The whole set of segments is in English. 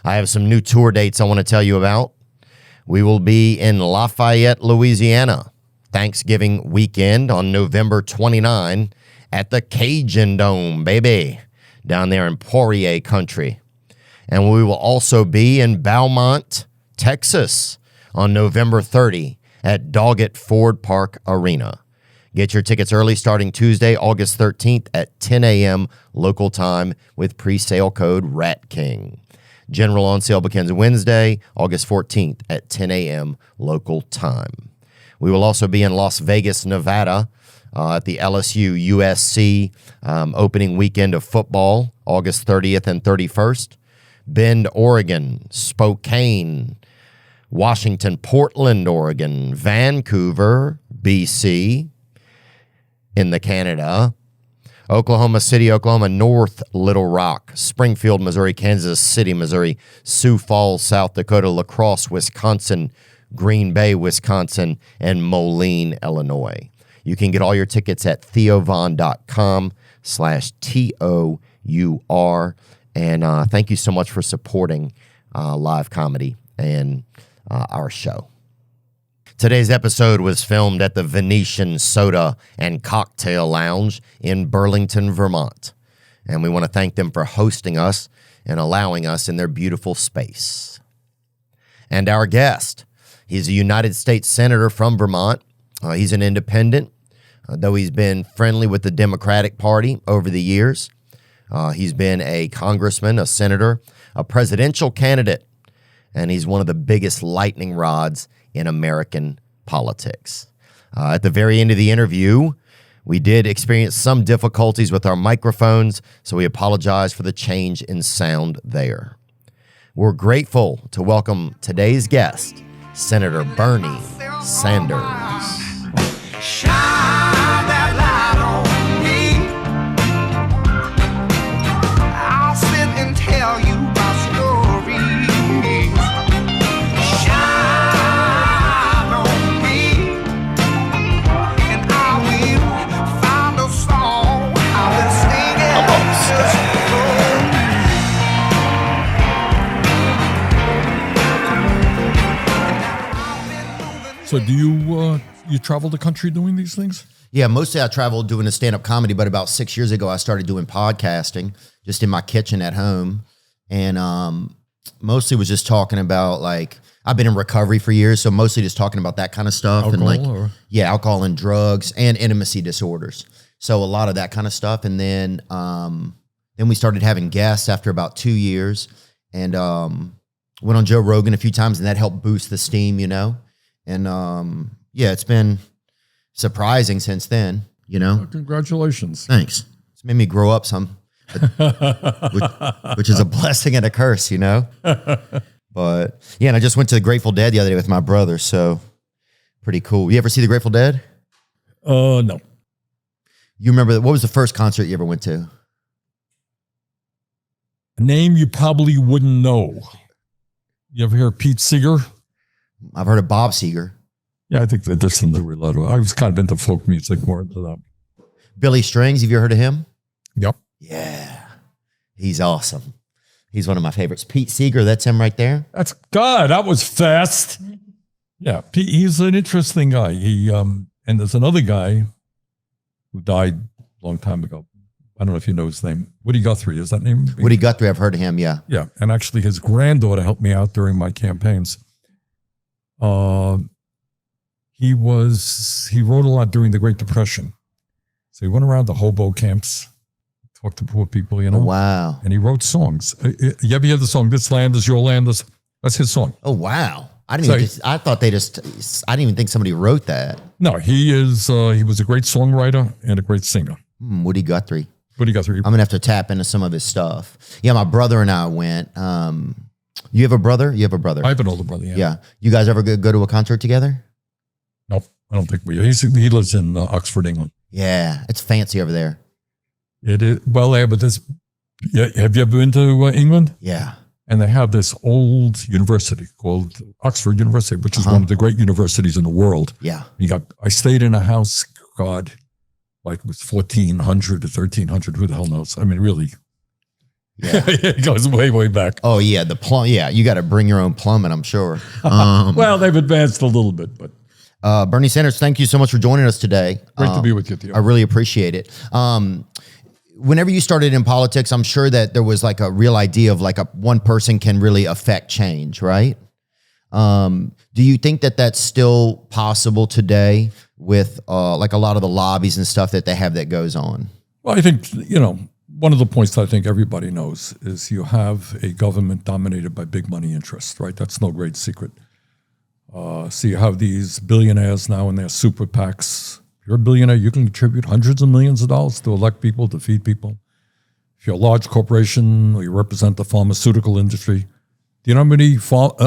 I have some new tour dates I want to tell you about. We will be in Lafayette, Louisiana, Thanksgiving weekend on November 29 at the Cajun Dome, baby, down there in Poirier country. And we will also be in Beaumont, Texas on November 30 at Doggett Ford Park Arena. Get your tickets early starting Tuesday, August 13th at 10 a.m. local time with pre-sale code RATKING. General on sale begins Wednesday, August 14th at 10 a.m. local time. We will also be in Las Vegas, Nevada at the LSU USC opening weekend of football, August 30th and 31st. Bend, Oregon, Spokane, Washington, Portland, Oregon, Vancouver, BC, in the Canada, Oklahoma City, Oklahoma, North Little Rock, Springfield, Missouri, Kansas City, Missouri, Sioux Falls, South Dakota, La Crosse, Wisconsin, Green Bay, Wisconsin, and Moline, Illinois. You can get all your tickets at theovon.com/TOUR. And thank you so much for supporting live comedy and our show. Today's episode was filmed at the Venetian Soda and Cocktail Lounge in Burlington, Vermont. And we want to thank them for hosting us and allowing us in their beautiful space. And our guest, he's a United States Senator from Vermont. He's an independent, though he's been friendly with the Democratic Party over the years. He's been a congressman, a senator, a presidential candidate, and he's one of the biggest lightning rods in American politics. At the very end of the interview, we did experience some difficulties with our microphones, so we apologize for the change in sound there. We're grateful to welcome today's guest, Senator Bernie Sanders. Shine that light on me. I'll sit and tell you my stories. Shine on me, and I will find a song I will sing it just for you. So do you travel the country doing these things? Yeah, mostly I traveled doing a stand-up comedy, but about 6 years ago, I started doing podcasting just in my kitchen at home. And mostly was just talking about, like, I've been in recovery for years, so mostly just talking about that kind of stuff. Alcohol, and or? Yeah, alcohol and drugs and intimacy disorders. So a lot of that kind of stuff. And then we started having guests after about 2 years, and went on Joe Rogan a few times, and that helped boost the steam, you know. And yeah, it's been surprising since then, you know. Oh, congratulations. Thanks. It's made me grow up some, which is a blessing and a curse, you know. But yeah, and I just went to the Grateful Dead the other day with my brother, so pretty cool. You ever see the Grateful Dead? No. You remember, what was the first concert you ever went to? A name you probably wouldn't know. You ever hear of Pete Seeger? I've heard of Bob Seger. Yeah, I think that there's some related. I was kind of into folk music, more into that. Billy Strings, have you heard of him? Yep. Yeah, he's awesome. He's one of my favorites. Pete Seeger, that's him right there. That's God. That was fast. Yeah, Pete, he's an interesting guy. He and there's another guy who died a long time ago. I don't know if you know his name. Woody Guthrie, is that name? Woody Guthrie, I've heard of him, yeah. Yeah, and actually his granddaughter helped me out during my campaigns. He wrote a lot during the Great Depression. So he went around the hobo camps, talked to poor people, you know. Oh, wow. And he wrote songs. You ever hear the song, This Land Is Your Land? That's his song. Oh, wow. I didn't even think somebody wrote that. No, he was a great songwriter and a great singer. Woody Guthrie. Woody Guthrie. I'm going to have to tap into some of his stuff. Yeah, my brother and I went. You have a brother? You have a brother? I have an older brother, yeah. Yeah. You guys ever go to a concert together? Nope, I don't think we. He lives in Oxford, England. Yeah, it's fancy over there. It is. Well, yeah, but this. Yeah, have you ever been to England? Yeah. And they have this old university called Oxford University, which is one of the great universities in the world. Yeah. I stayed in a house, God, like it was 1,400 to 1,300. Who the hell knows? I mean, really. It goes way, way back. Oh yeah, the plum. Yeah, you got to bring your own plumbing, I'm sure. Well, they've advanced a little bit, but Bernie Sanders, thank you so much for joining us today. great to be with you, Theo. I really appreciate it. Whenever you started in politics, I'm sure that there was like a real idea of like one person can really affect change, right? Do you think that that's still possible today with like a lot of the lobbies and stuff that they have that goes on? Well, I think, one of the points I think everybody knows is you have a government dominated by big money interests, right? That's no great secret. So you have these billionaires now in their super PACs. If you're a billionaire, you can contribute hundreds of millions of dollars to elect people, to feed people. If you're a large corporation or you represent the pharmaceutical industry, do you know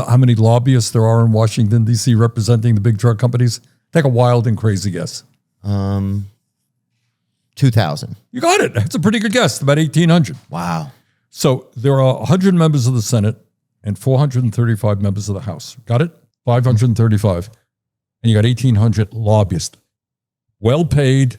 how many lobbyists there are in Washington, D.C. representing the big drug companies? Take a wild and crazy guess. 2,000. You got it. That's a pretty good guess, about 1,800. Wow. So there are 100 members of the Senate and 435 members of the House. Got it? 535. And you got 1,800 lobbyists. Well-paid,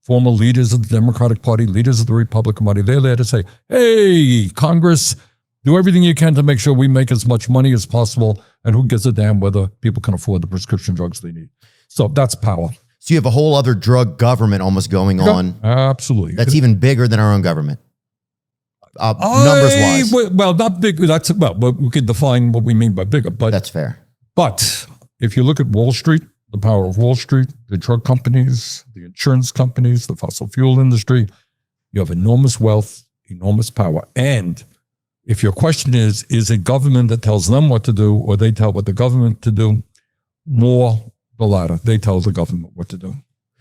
former leaders of the Democratic Party, leaders of the Republican Party. They're there to say, hey, Congress, do everything you can to make sure we make as much money as possible, and who gives a damn whether people can afford the prescription drugs they need. So that's power. So you have a whole other drug government almost going on. Absolutely. That's even bigger than our own government. Numbers-wise. Well, not big. We could define what we mean by bigger. But that's fair. But if you look at Wall Street, the power of Wall Street, the drug companies, the insurance companies, the fossil fuel industry, you have enormous wealth, enormous power. And if your question is it government that tells them what to do, or they tell what the government to do? More the latter. They tell the government what to do.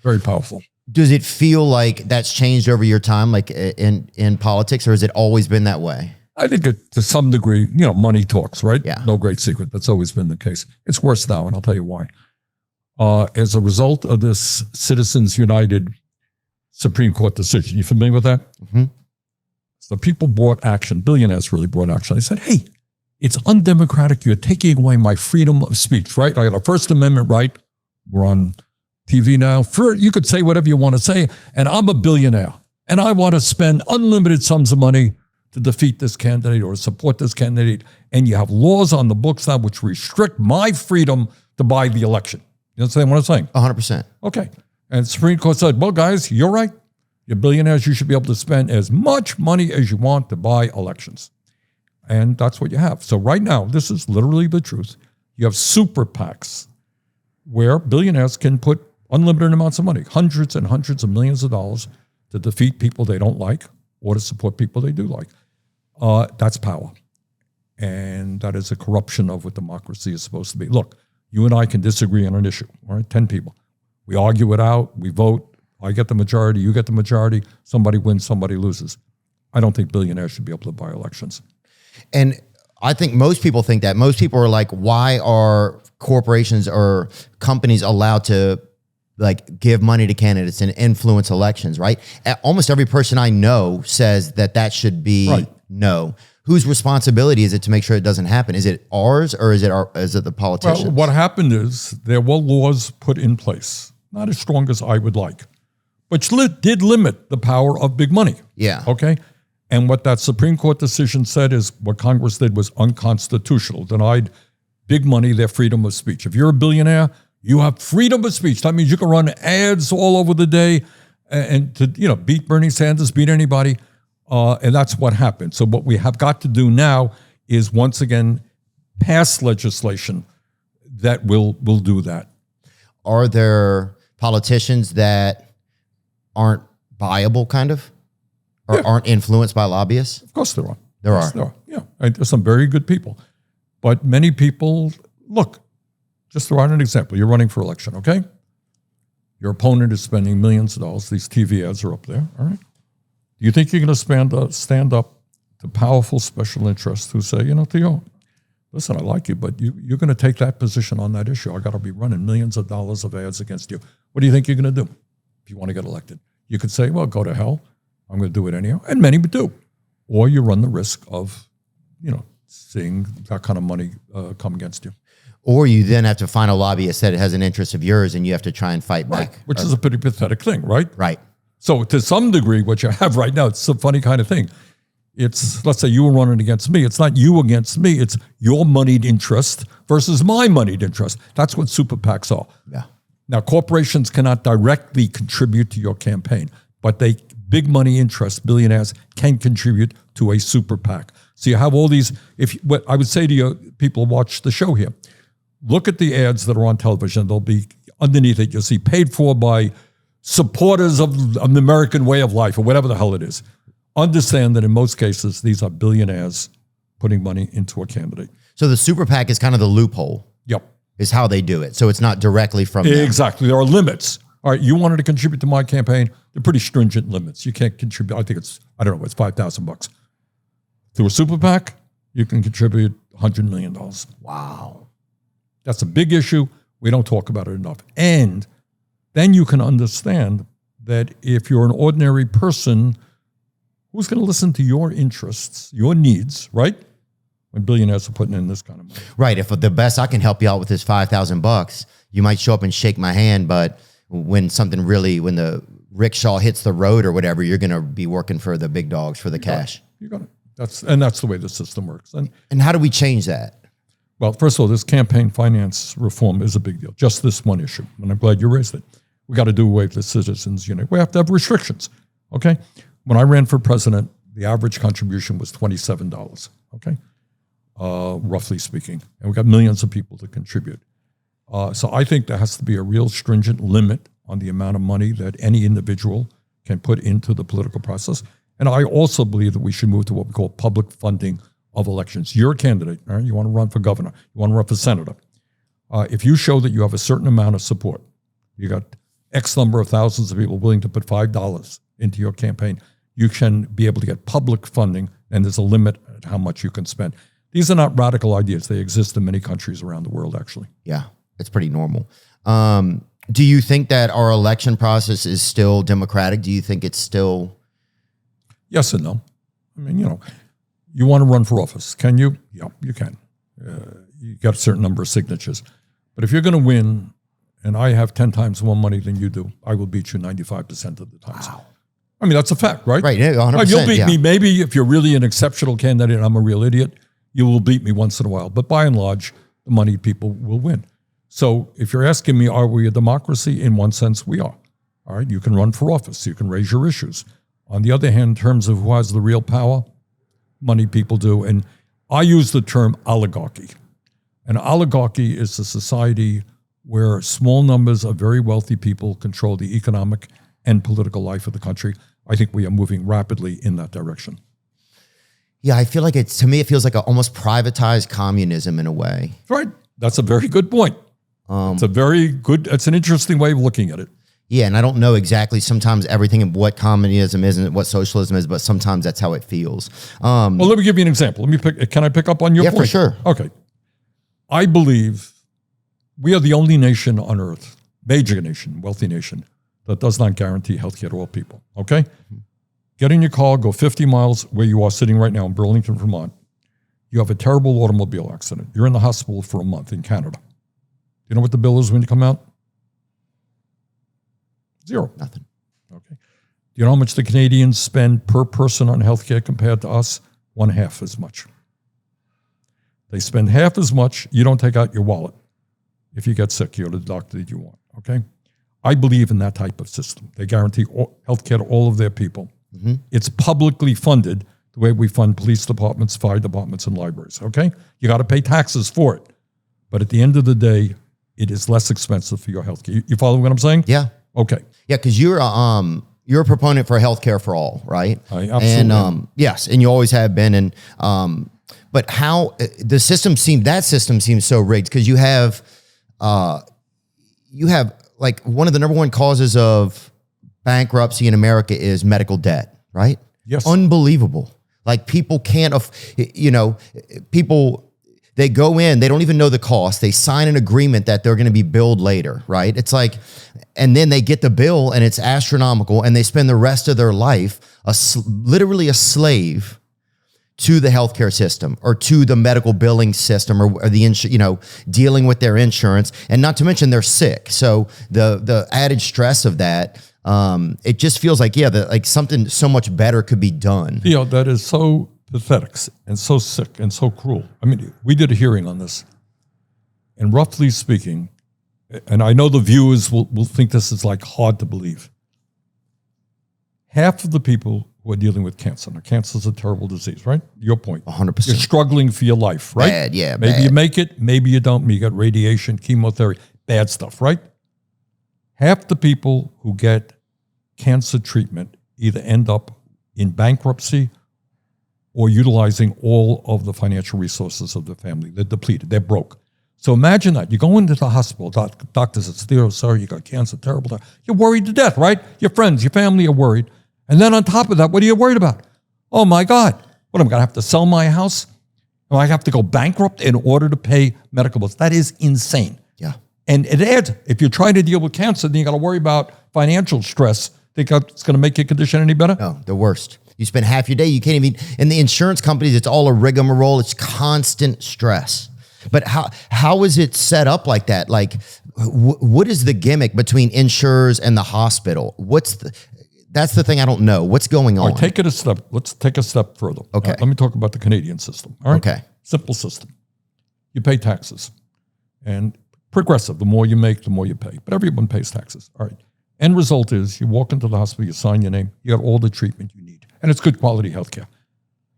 Very powerful. Does it feel like that's changed over your time, like in politics, or has it always been that way? I think to some degree, money talks, right? Yeah. No great secret. That's always been the case. It's worse now, and I'll tell you why. As a result of this Citizens United Supreme Court decision, you familiar with that? Mm-hmm. So people brought action. Billionaires really brought action. They said, hey, it's undemocratic. You're taking away my freedom of speech, right? I got a First Amendment right. We're on TV now. You could say whatever you want to say, and I'm a billionaire, and I want to spend unlimited sums of money to defeat this candidate or support this candidate, and you have laws on the books now which restrict my freedom to buy the election. You understand what I'm saying? 100%. Okay. And the Supreme Court said, well, guys, you're right. You're billionaires. You should be able to spend as much money as you want to buy elections. And that's what you have. So right now, this is literally the truth. You have super PACs where billionaires can put unlimited amounts of money, hundreds and hundreds of millions of dollars, to defeat people they don't like or to support people they do like. That's power. And that is a corruption of what democracy is supposed to be. Look, you and I can disagree on an issue, all right? 10 people. We argue it out, we vote, I get the majority, you get the majority, somebody wins, somebody loses. I don't think billionaires should be able to buy elections. And I think most people think that. Most people are like, why are corporations or companies allowed to like give money to candidates and influence elections, right? Almost every person I know says that should be right. No. Whose responsibility is it to make sure it doesn't happen? Is it ours or is it the politicians? Well, what happened is there were laws put in place, not as strong as I would like, which did limit the power of big money. Yeah. Okay? And what that Supreme Court decision said is what Congress did was unconstitutional, denied big money their freedom of speech. If you're a billionaire, you have freedom of speech. That means you can run ads all over the day and to beat Bernie Sanders, beat anybody. And that's what happened. So what we have got to do now is once again pass legislation that will do that. Are there politicians that aren't viable, kind of? Or aren't influenced by lobbyists? Of course there are. There Yes, are. there are. Yeah. And there's some very good people. But many people, look, just throw out an example. You're running for election, okay? Your opponent is spending millions of dollars. These TV ads are up there, all right? Do you think you're going to stand up to powerful special interests who say, Theo, listen, I like you, but you're going to take that position on that issue. I got to be running millions of dollars of ads against you. What do you think you're going to do if you want to get elected? You could say, well, go to hell. I'm going to do it anyhow. And many would do. Or you run the risk of, seeing that kind of money come against you. Or you then have to find a lobbyist that has an interest of yours and you have to try and fight back. Which is a pretty pathetic thing, right? Right. So to some degree, what you have right now, it's a funny kind of thing. It's, let's say you were running against me. It's not you against me. It's your moneyed interest versus my moneyed interest. That's what super PACs are. Yeah. Now, corporations cannot directly contribute to your campaign, but big money interests, billionaires, can contribute to a super PAC. So you have all these, what I would say to you, people who watch the show here, look at the ads that are on television. They'll be underneath it. You'll see paid for by supporters of the American way of life or whatever the hell it is. Understand that in most cases, these are billionaires putting money into a candidate. So the super PAC is kind of the loophole. Yep. Is how they do it. So it's not directly from them. Exactly. There are limits. All right, you wanted to contribute to my campaign. They're pretty stringent limits. You can't contribute. I think it's $5,000. Through a super PAC, you can contribute $100 million. Wow. That's a big issue. We don't talk about it enough. And then you can understand that if you're an ordinary person, who's going to listen to your interests, your needs, right? When billionaires are putting in this kind of money. Right. If the best I can help you out with is $5,000, you might show up and shake my hand, but when the rickshaw hits the road or whatever, you're going to be working for the big dogs for the cash. You got it. That's the way the system works. And how do we change that? Well, first of all, this campaign finance reform is a big deal. Just this one issue, and I'm glad you raised it. We got to do away with the Citizens United. We have to have restrictions. Okay. When I ran for president, the average contribution was $27. Okay. Roughly speaking, and we've got millions of people to contribute. So I think there has to be a real stringent limit on the amount of money that any individual can put into the political process. And I also believe that we should move to what we call public funding of elections. You're a candidate, all right? You want to run for governor, you want to run for senator. If you show that you have a certain amount of support, you got X number of thousands of people willing to put $5 into your campaign, you can be able to get public funding, and there's a limit at how much you can spend. These are not radical ideas. They exist in many countries around the world, actually. Yeah, it's pretty normal. Do you think that our election process is still democratic? Do you think it's still... Yes and no. I mean, you want to run for office. Can you? Yeah, you can. You got a certain number of signatures. But if you're going to win, and I have 10 times more money than you do, I will beat you 95% of the time. Wow. I mean, that's a fact, right? Right, 100%. You'll beat me. Maybe if you're really an exceptional candidate and I'm a real idiot, you will beat me once in a while. But by and large, the moneyed people will win. So if you're asking me, are we a democracy? In one sense, we are. All right, you can run for office. You can raise your issues. On the other hand, in terms of who has the real power, moneyed people do. And I use the term oligarchy. An oligarchy is a society where small numbers of very wealthy people control the economic and political life of the country. I think we are moving rapidly in that direction. Yeah, I feel like to me, it feels like almost privatized communism in a way. Right. That's a very good point. It's an interesting way of looking at it. Yeah, and I don't know exactly sometimes everything of what communism is and what socialism is, but sometimes that's how it feels. Well, let me give you an example. Can I pick up on your point? Yeah, for sure. Okay. I believe we are the only nation on earth, major nation, wealthy nation, that does not guarantee health care to all people. Okay? Get in your car, go 50 miles where you are sitting right now in Burlington, Vermont. You have a terrible automobile accident. You're in the hospital for a month in Canada. You know what the bill is when you come out? Zero. Nothing. Okay. Do you know how much the Canadians spend per person on healthcare compared to us? 1/2 as much. They spend half as much. You don't take out your wallet. If you get sick, you go to the doctor that you want. Okay. I believe in that type of system. They guarantee healthcare to all of their people. Mm-hmm. It's publicly funded the way we fund police departments, fire departments, and libraries. Okay. You got to pay taxes for it. But at the end of the day, it is less expensive for your healthcare. You follow what I'm saying? Yeah. Okay. Yeah, because you're a proponent for healthcare for all, right? I absolutely. And yes, and you always have been. And but how that system seems so rigged because you have like one of the number one causes of bankruptcy in America is medical debt, right? Yes. Unbelievable. Like people can't, they go in, they don't even know the cost. They sign an agreement that they're going to be billed later, right? It's like, and then they get the bill and it's astronomical and they spend the rest of their life literally a slave to the healthcare system or to the medical billing system or the dealing with their insurance, and not to mention they're sick. So the added stress of that It just feels like, that like something so much better could be done. Theo, that is so pathetic and so sick and so cruel. I mean, we did a hearing on this, and roughly speaking, and I know the viewers will think this is like hard to believe. Half of the people who are dealing with cancer, now cancer is a terrible disease, right? Your point. 100%. You're struggling for your life, right? Bad, yeah, Maybe bad. you make it, maybe you don't. You got radiation, chemotherapy, bad stuff, right? Half the people who get cancer treatment either end up in bankruptcy or utilizing all of the financial resources of the family. They're depleted. They're broke. So imagine that. You go into the hospital, doctor says, Theo, sorry, you got cancer, terrible. You're worried to death, right? Your friends, your family are worried. And then on top of that, what are you worried about? Oh my God, what, am I going to have to sell my house? Am I have to go bankrupt in order to pay medical bills? That is insane. Yeah. And it adds, if you're trying to deal with cancer, then you got to worry about financial stress. Think it's going to make your condition any better? No, the worst. You spend half your day, you can't even, in the insurance companies, it's all a rigmarole. It's constant stress. But how is it set up like that? Like, what is the gimmick between insurers and the hospital? That's the thing I don't know. What's going on? All right, take it a step. Let's take a step further. Okay. Let me talk about the Canadian system. All right. Okay. Simple system. You pay taxes. And progressive. The more you make, the more you pay. But everyone pays taxes. All right. End result is you walk into the hospital, you sign your name, you got all the treatment you need. And it's good quality healthcare.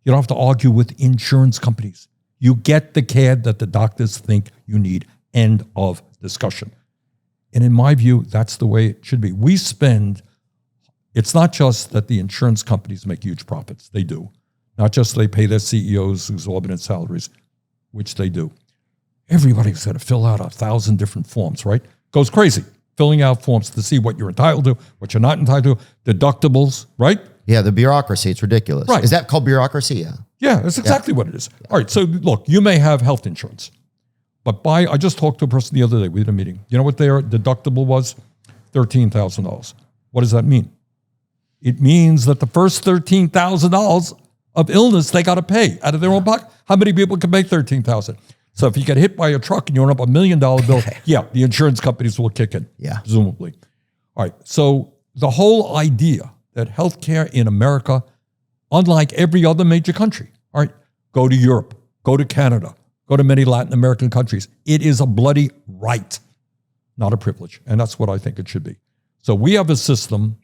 You don't have to argue with insurance companies. You get the care that the doctors think you need. End of discussion. And in my view, that's the way it should be. It's not just that the insurance companies make huge profits. They do. Not just they pay their CEOs exorbitant salaries, which they do. Everybody's got to fill out 1,000 different forms, right? Goes crazy. Filling out forms to see what you're entitled to, what you're not entitled to, deductibles, right? Yeah, the bureaucracy, it's ridiculous. Right. Is that called bureaucracy? Yeah. Yeah, that's exactly what it is. All right, so look, you may have health insurance, but I just talked to a person the other day. We had a meeting. You know what their deductible was? $13,000. What does that mean? It means that the first $13,000 of illness they got to pay out of their own pocket. How many people can make $13,000? So if you get hit by a truck and you end up $1 million bill, yeah, the insurance companies will kick in, presumably. All right, so the whole idea that healthcare in America, unlike every other major country, all right, go to Europe, go to Canada, go to many Latin American countries. It is a bloody right, not a privilege. And that's what I think it should be. So we have a system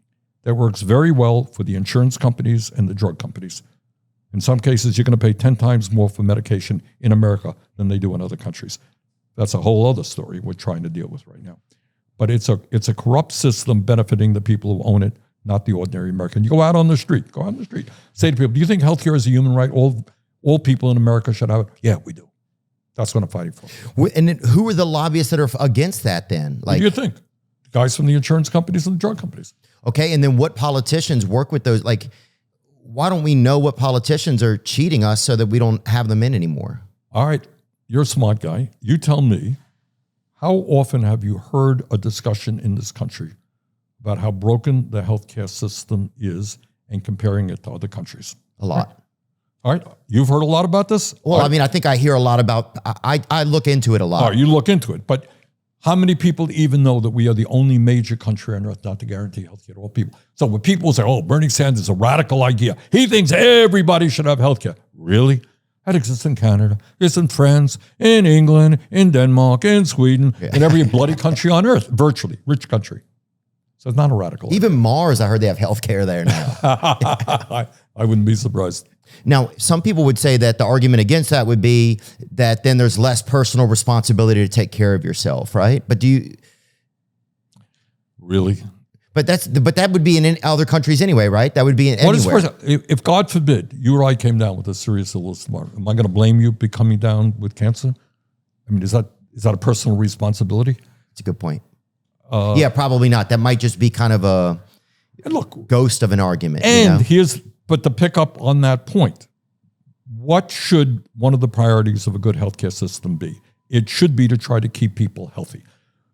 that works very well for the insurance companies and the drug companies. In some cases, you're going to pay 10 times more for medication in America than they do in other countries. That's a whole other story we're trying to deal with right now. But it's a corrupt system benefiting the people who own it, not the ordinary American. You go out on the street, say to people, do you think healthcare is a human right? All people in America should have it? Yeah, we do. That's what I'm fighting for. And then who are the lobbyists that are against that then? What do you think? The guys from the insurance companies and the drug companies. Okay, and then what politicians work with those? Like, why don't we know what politicians are cheating us so that we don't have them in anymore? All right, you're a smart guy. You tell me, how often have you heard a discussion in this country about how broken the healthcare system is and comparing it to other countries? A lot. All right, you've heard a lot about this? Well, I mean, I think I hear a lot about, I look into it a lot. All right, you look into it, but how many people even know that we are the only major country on earth not to guarantee health care to all people? So when people say, oh, Bernie Sanders is a radical idea, he thinks everybody should have health care. Really? That exists in Canada, it's in France, in England, in Denmark, in Sweden, in every bloody country on earth, virtually, rich country. So it's not a radical Even Mars, I heard they have health care there now. I wouldn't be surprised. Now, some people would say that the argument against that would be that then there's less personal responsibility to take care of yourself, right? But do you really? But that would be in other countries anyway, right? That would be in anywhere. If God forbid you or I came down with a serious illness tomorrow, am I going to blame you for coming down with cancer? I mean, is that a personal responsibility? That's a good point. Yeah, probably not. That might just be kind of a ghost of an argument. And but to pick up on that point, what should one of the priorities of a good healthcare system be? It should be to try to keep people healthy.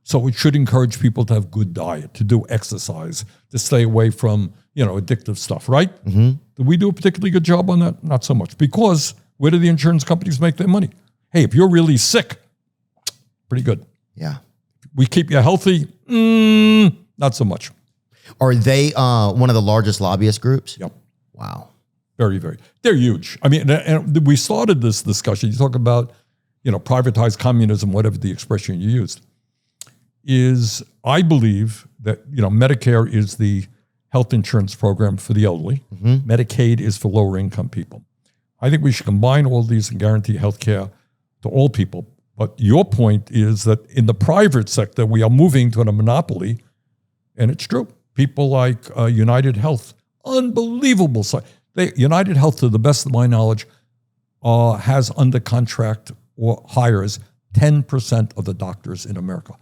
So it should encourage people to have good diet, to do exercise, to stay away from, addictive stuff, right? Mm-hmm. Do we do a particularly good job on that? Not so much. Because where do the insurance companies make their money? Hey, if you're really sick, pretty good. Yeah. We keep you healthy, not so much. Are they one of the largest lobbyist groups? Yep. Wow. Very, very. They're huge. I mean, and we started this discussion. You talk about, privatized communism, whatever the expression you used, is I believe that, Medicare is the health insurance program for the elderly. Medicaid is for lower income people. I think we should combine all these and guarantee health care to all people. But your point is that in the private sector, we are moving to a monopoly, and it's true. People like United Health, unbelievable site. United Health, to the best of my knowledge, has under contract or hires 10% of the doctors in America.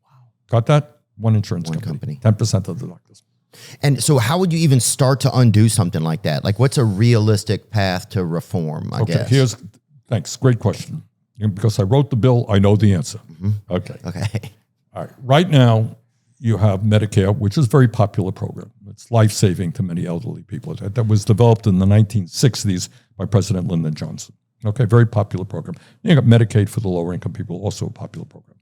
Wow. Got that? One insurance company. 10% of the doctors. And so how would you even start to undo something like that? Like, what's a realistic path to reform, I guess? Thanks. Great question. Because I wrote the bill, I know the answer. Okay. All right. Right now, you have Medicare, which is a very popular program. It's life-saving to many elderly people. That was developed in the 1960s by President Lyndon Johnson. Okay, very popular program. You got Medicaid for the lower-income people, also a popular program.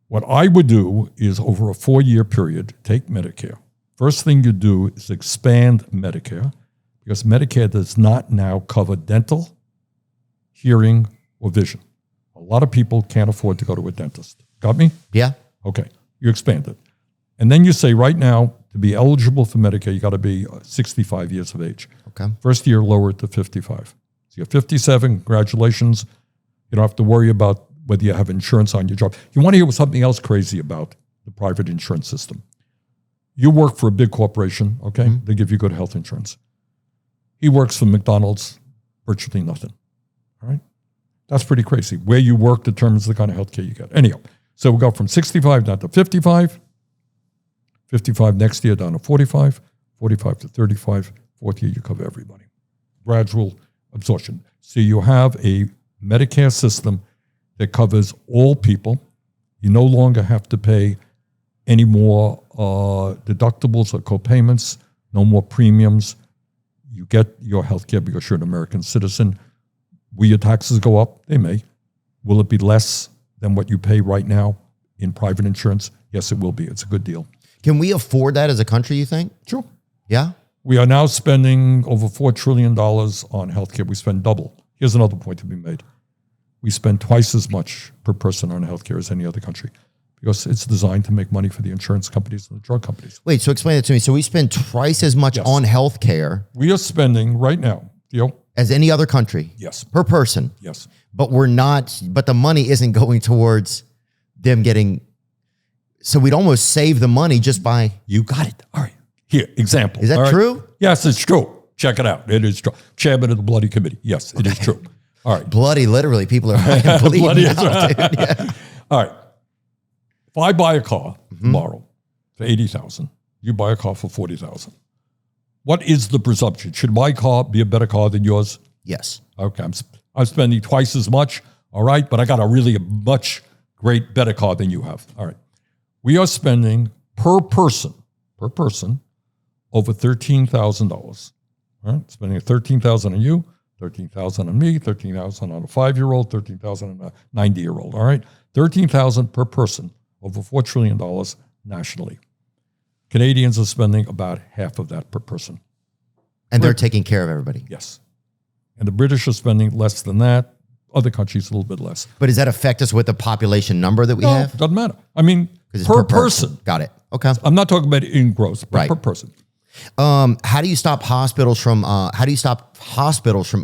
What I would do is, over a 4-year period, take Medicare. First thing you do is expand Medicare, because Medicare does not now cover dental, hearing, or vision. A lot of people can't afford to go to a dentist. Got me? Yeah. Okay. You expand it. And then you say, right now, to be eligible for Medicare, you got to be 65 years of age. Okay. First year, lower it to 55. So you're 57, congratulations. You don't have to worry about whether you have insurance on your job. You want to hear something else crazy about the private insurance system. You work for a big corporation, okay? They give you good health insurance. He works for McDonald's, virtually nothing, all right? That's pretty crazy. Where you work determines the kind of health care you get. Anyhow, so we go from 65 down to 55, 55 next year down to 45, 45 to 35, fourth year you cover everybody. Gradual absorption. So you have a Medicare system that covers all people. You no longer have to pay any more deductibles or copayments, no more premiums. You get your health care because you're an American citizen. Will your taxes go up? They may. Will it be less than what you pay right now in private insurance? Yes, it will be. It's a good deal. Can we afford that as a country, you think? Sure. Yeah? We are now spending over $4 trillion on healthcare. We spend double. Here's another point to be made. We spend twice as much per person on healthcare as any other country because it's designed to make money for the insurance companies and the drug companies. Wait, so explain it to me. So we spend twice as much on healthcare. We are spending right now, Theo. As any other country? Yes. Per person? Yes. But the money isn't going towards them getting, so we'd almost save the money just by. You got it. All right. Here, example. Is that true? Yes, it's true. Check it out. It is true. Chairman of the Bloody Committee. Yes, it is true. All right. Bloody, literally, people are bleeding Bloody, now, dude. Yeah. All right. If I buy a car tomorrow for $80,000, you buy a car for $40,000. What is the presumption? Should my car be a better car than yours? Yes. Okay. I'm spending twice as much. All right. But I got a really much better car than you have. All right. We are spending per person, over $13,000. All right. Spending $13,000 on you, $13,000 on me, $13,000 on a 5-year-old, $13,000 on a 90-year-old. All right. $13,000 per person, over $4 trillion nationally. Canadians are spending about half of that per person. And they're taking care of everybody. Yes. And the British are spending less than that. Other countries a little bit less. But does that affect us with the population number that we have? No, doesn't matter. I mean, per person. Got it. Okay. I'm not talking about in gross, but per person. How do you stop hospitals from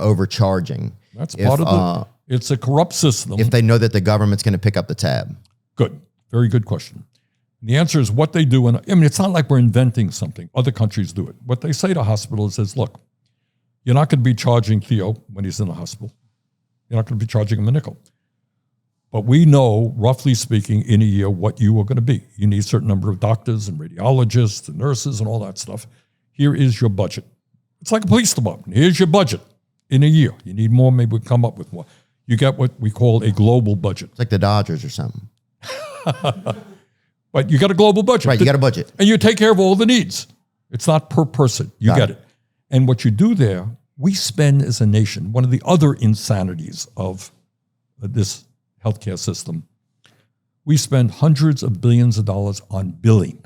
overcharging? That's part of it's a corrupt system. If they know that the government's going to pick up the tab. Good. Very good question. The answer is what they do. And I mean, it's not like we're inventing something. Other countries do it. What they say to hospitals is, look, you're not going to be charging Theo when he's in the hospital. You're not going to be charging him a nickel. But we know, roughly speaking, in a year what you are going to be. You need a certain number of doctors and radiologists and nurses and all that stuff. Here is your budget. It's like a police department. Here's your budget in a year. You need more, maybe we come up with more. You get what we call a global budget. It's like the Dodgers or something. But you got a global budget. Right, you got a budget. And you take care of all the needs. It's not per person. You get it. And what you do there, we spend as a nation, one of the other insanities of this healthcare system, we spend hundreds of billions of dollars on billing.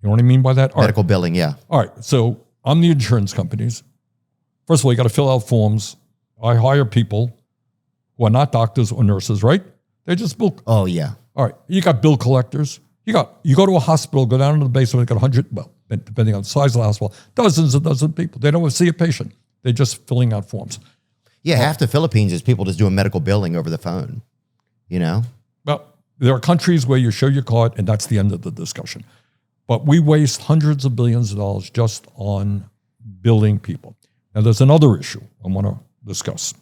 You know what I mean by that? All right. Medical billing, yeah. All right. So I'm the insurance companies. First of all, you got to fill out forms. I hire people who are not doctors or nurses, right? They just bill. Oh, yeah. All right. You got bill collectors. You go to a hospital, go down to the basement, got 100, well, depending on the size of the hospital, dozens and dozens of people. They don't see a patient. They're just filling out forms. Yeah, half the Philippines is people just doing medical billing over the phone, you know? Well, there are countries where you show your card and that's the end of the discussion. But we waste hundreds of billions of dollars just on billing people. Now, there's another issue I want to discuss.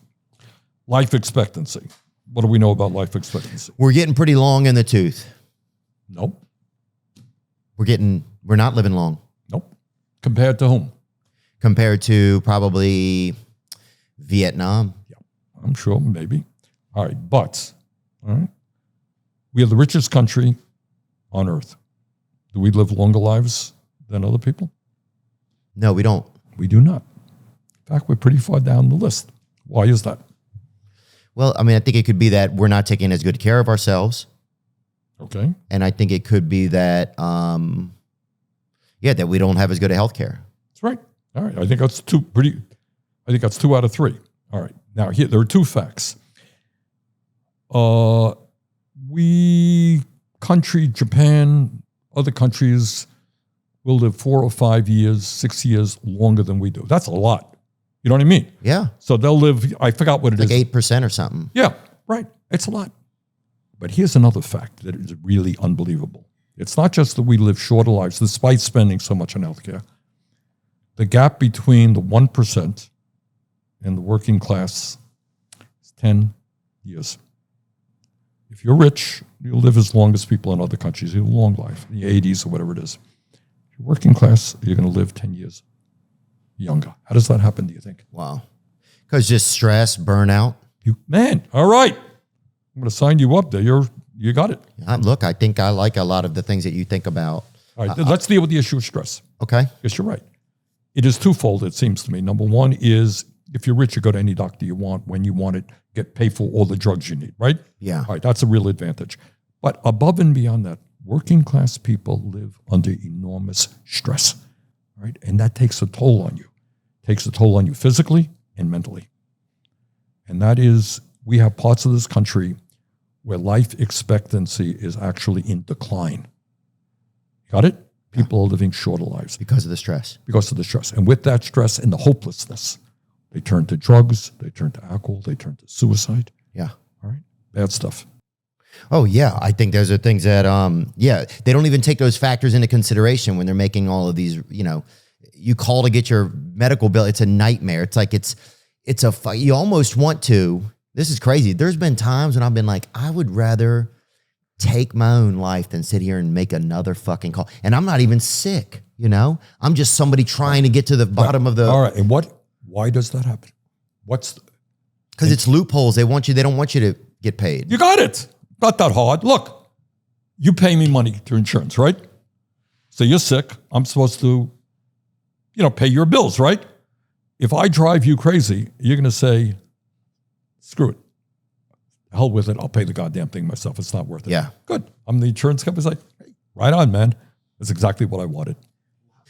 Life expectancy. What do we know about life expectancy? We're getting pretty long in the tooth. Nope. We're not living long. Nope. Compared to whom? Compared to probably Vietnam. Yeah, I'm sure, maybe. All right, but, all right, we are the richest country on earth. Do we live longer lives than other people? No, we don't. We do not. In fact, we're pretty far down the list. Why is that? Well, I mean, I think it could be that we're not taking as good care of ourselves. Okay. And I think it could be that, that we don't have as good a health care. That's right. All right. I think that's two out of three. All right. Now, here, there are two facts. Japan, other countries will live 4 or 5 years, 6 years longer than we do. That's a lot. You know what I mean? Yeah. So they'll live, I forgot what it is. Like 8% or something. Yeah, right. It's a lot. But here's another fact that is really unbelievable. It's not just that we live shorter lives, despite spending so much on healthcare. The gap between the 1% and the working class is 10 years. If you're rich, you'll live as long as people in other countries. You have a long life, in the 80s or whatever it is. If you're working class, you're going to live 10 years younger. How does that happen, do you think? Wow. Because just stress, burnout. All right. I'm going to sign you up there. You got it. Look, I think I like a lot of the things that you think about. All right, let's deal with the issue of stress. Okay. Yes, you're right. It is twofold, it seems to me. Number one is if you're rich, you go to any doctor you want, when you want it, pay for all the drugs you need, right? Yeah. All right, that's a real advantage. But above and beyond that, working class people live under enormous stress, right? And that takes a toll on you. It takes a toll on you physically and mentally. And that is, we have parts of this country where life expectancy is actually in decline. Got it? People are living shorter lives. Because of the stress. Because of the stress. And with that stress and the hopelessness, they turn to drugs, they turn to alcohol, they turn to suicide. Yeah. All right? Bad stuff. Oh, yeah. I think those are things that, they don't even take those factors into consideration when they're making all of these, you call to get your medical bill. It's a nightmare. It's like, you almost want to, this is crazy. There's been times when I've been like, I would rather take my own life than sit here and make another fucking call. And I'm not even sick, I'm just somebody trying to get to the bottom of the. All right. And why does that happen? Because it's loopholes. They don't want you to get paid. You got it. Not that hard. Look, you pay me money through insurance, right? So you're sick. I'm supposed to, pay your bills, right? If I drive you crazy, you're going to say, screw it. Hell with it. I'll pay the goddamn thing myself. It's not worth it. Yeah. Good. I'm the insurance company's like, hey, right on, man. That's exactly what I wanted.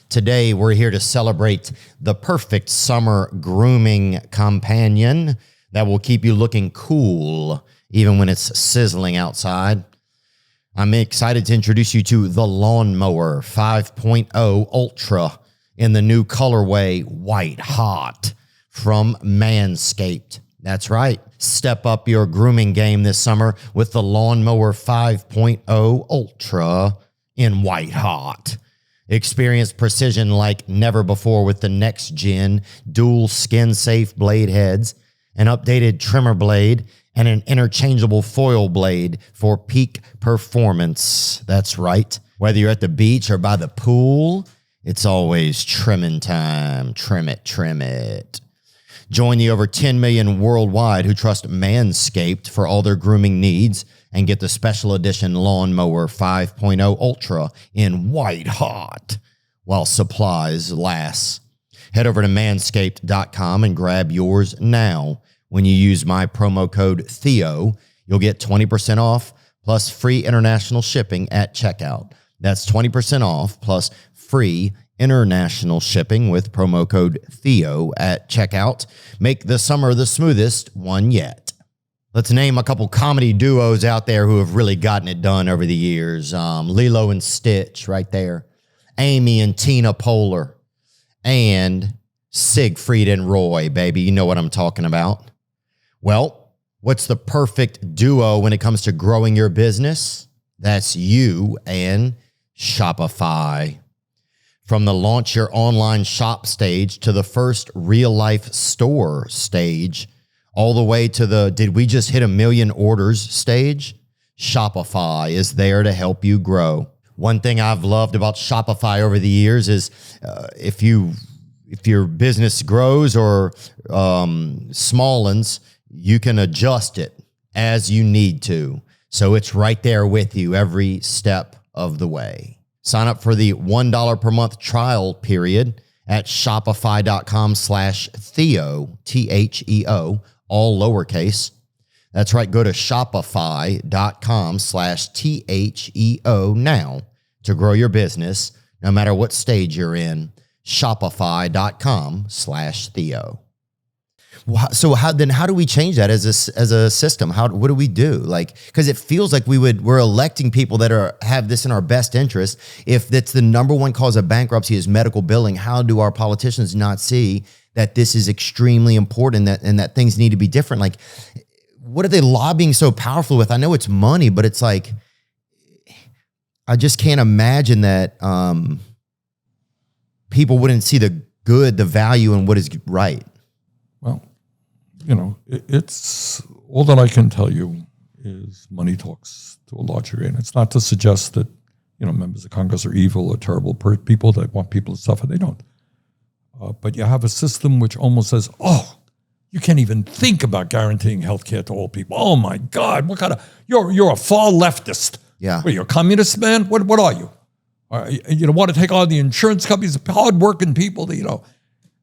Today, we're here to celebrate the perfect summer grooming companion that will keep you looking cool even when it's sizzling outside. I'm excited to introduce you to the Lawnmower 5.0 Ultra in the new colorway White Hot from Manscaped. That's right. Step up your grooming game this summer with the Lawnmower 5.0 Ultra in White Hot. Experience precision like never before with the next-gen dual skin-safe blade heads, an updated trimmer blade, and an interchangeable foil blade for peak performance. That's right. Whether you're at the beach or by the pool, it's always trimming time. Trim it, trim it. Join the over 10 million worldwide who trust Manscaped for all their grooming needs and get the special edition Lawnmower 5.0 Ultra in White Hot while supplies last. Head over to manscaped.com and grab yours now. When you use my promo code Theo, you'll get 20% off plus free international shipping at checkout. That's 20% off plus free international shipping with promo code Theo at checkout. Make the summer the smoothest one yet. Let's name a couple comedy duos out there who have really gotten it done over the years. Lilo and Stitch right there. Amy and Tina Poehler. And Siegfried and Roy, baby. You know what I'm talking about. Well, what's the perfect duo when it comes to growing your business? That's you and Shopify. From the launch your online shop stage to the first real life store stage, all the way to the did we just hit 1 million orders stage, Shopify is there to help you grow. One thing I've loved about Shopify over the years is if your business grows or smallens, you can adjust it as you need to. So it's right there with you every step of the way. Sign up for the $1 per month trial period at shopify.com/Theo, Theo, all lowercase. That's right. Go to shopify.com/Theo now to grow your business, no matter what stage you're in. Shopify.com/Theo. So how do we change that as a system? What do we do? Like, because it feels like we're electing people that have this in our best interest. If that's the number one cause of bankruptcy is medical billing, how do our politicians not see that this is extremely important and that things need to be different? Like, what are they lobbying so powerfully with? I know it's money, but it's like, I just can't imagine that people wouldn't see the good, the value in what is right. Well, it's all that I can tell you is money talks to a large degree. And it's not to suggest that, members of Congress are evil or terrible people that want people to suffer. They don't. But you have a system which almost says, you can't even think about guaranteeing health care to all people. Oh my God, what kind of, you're a far leftist. Yeah. What, you're a communist, man? What are you? You want to take on the insurance companies, hardworking people,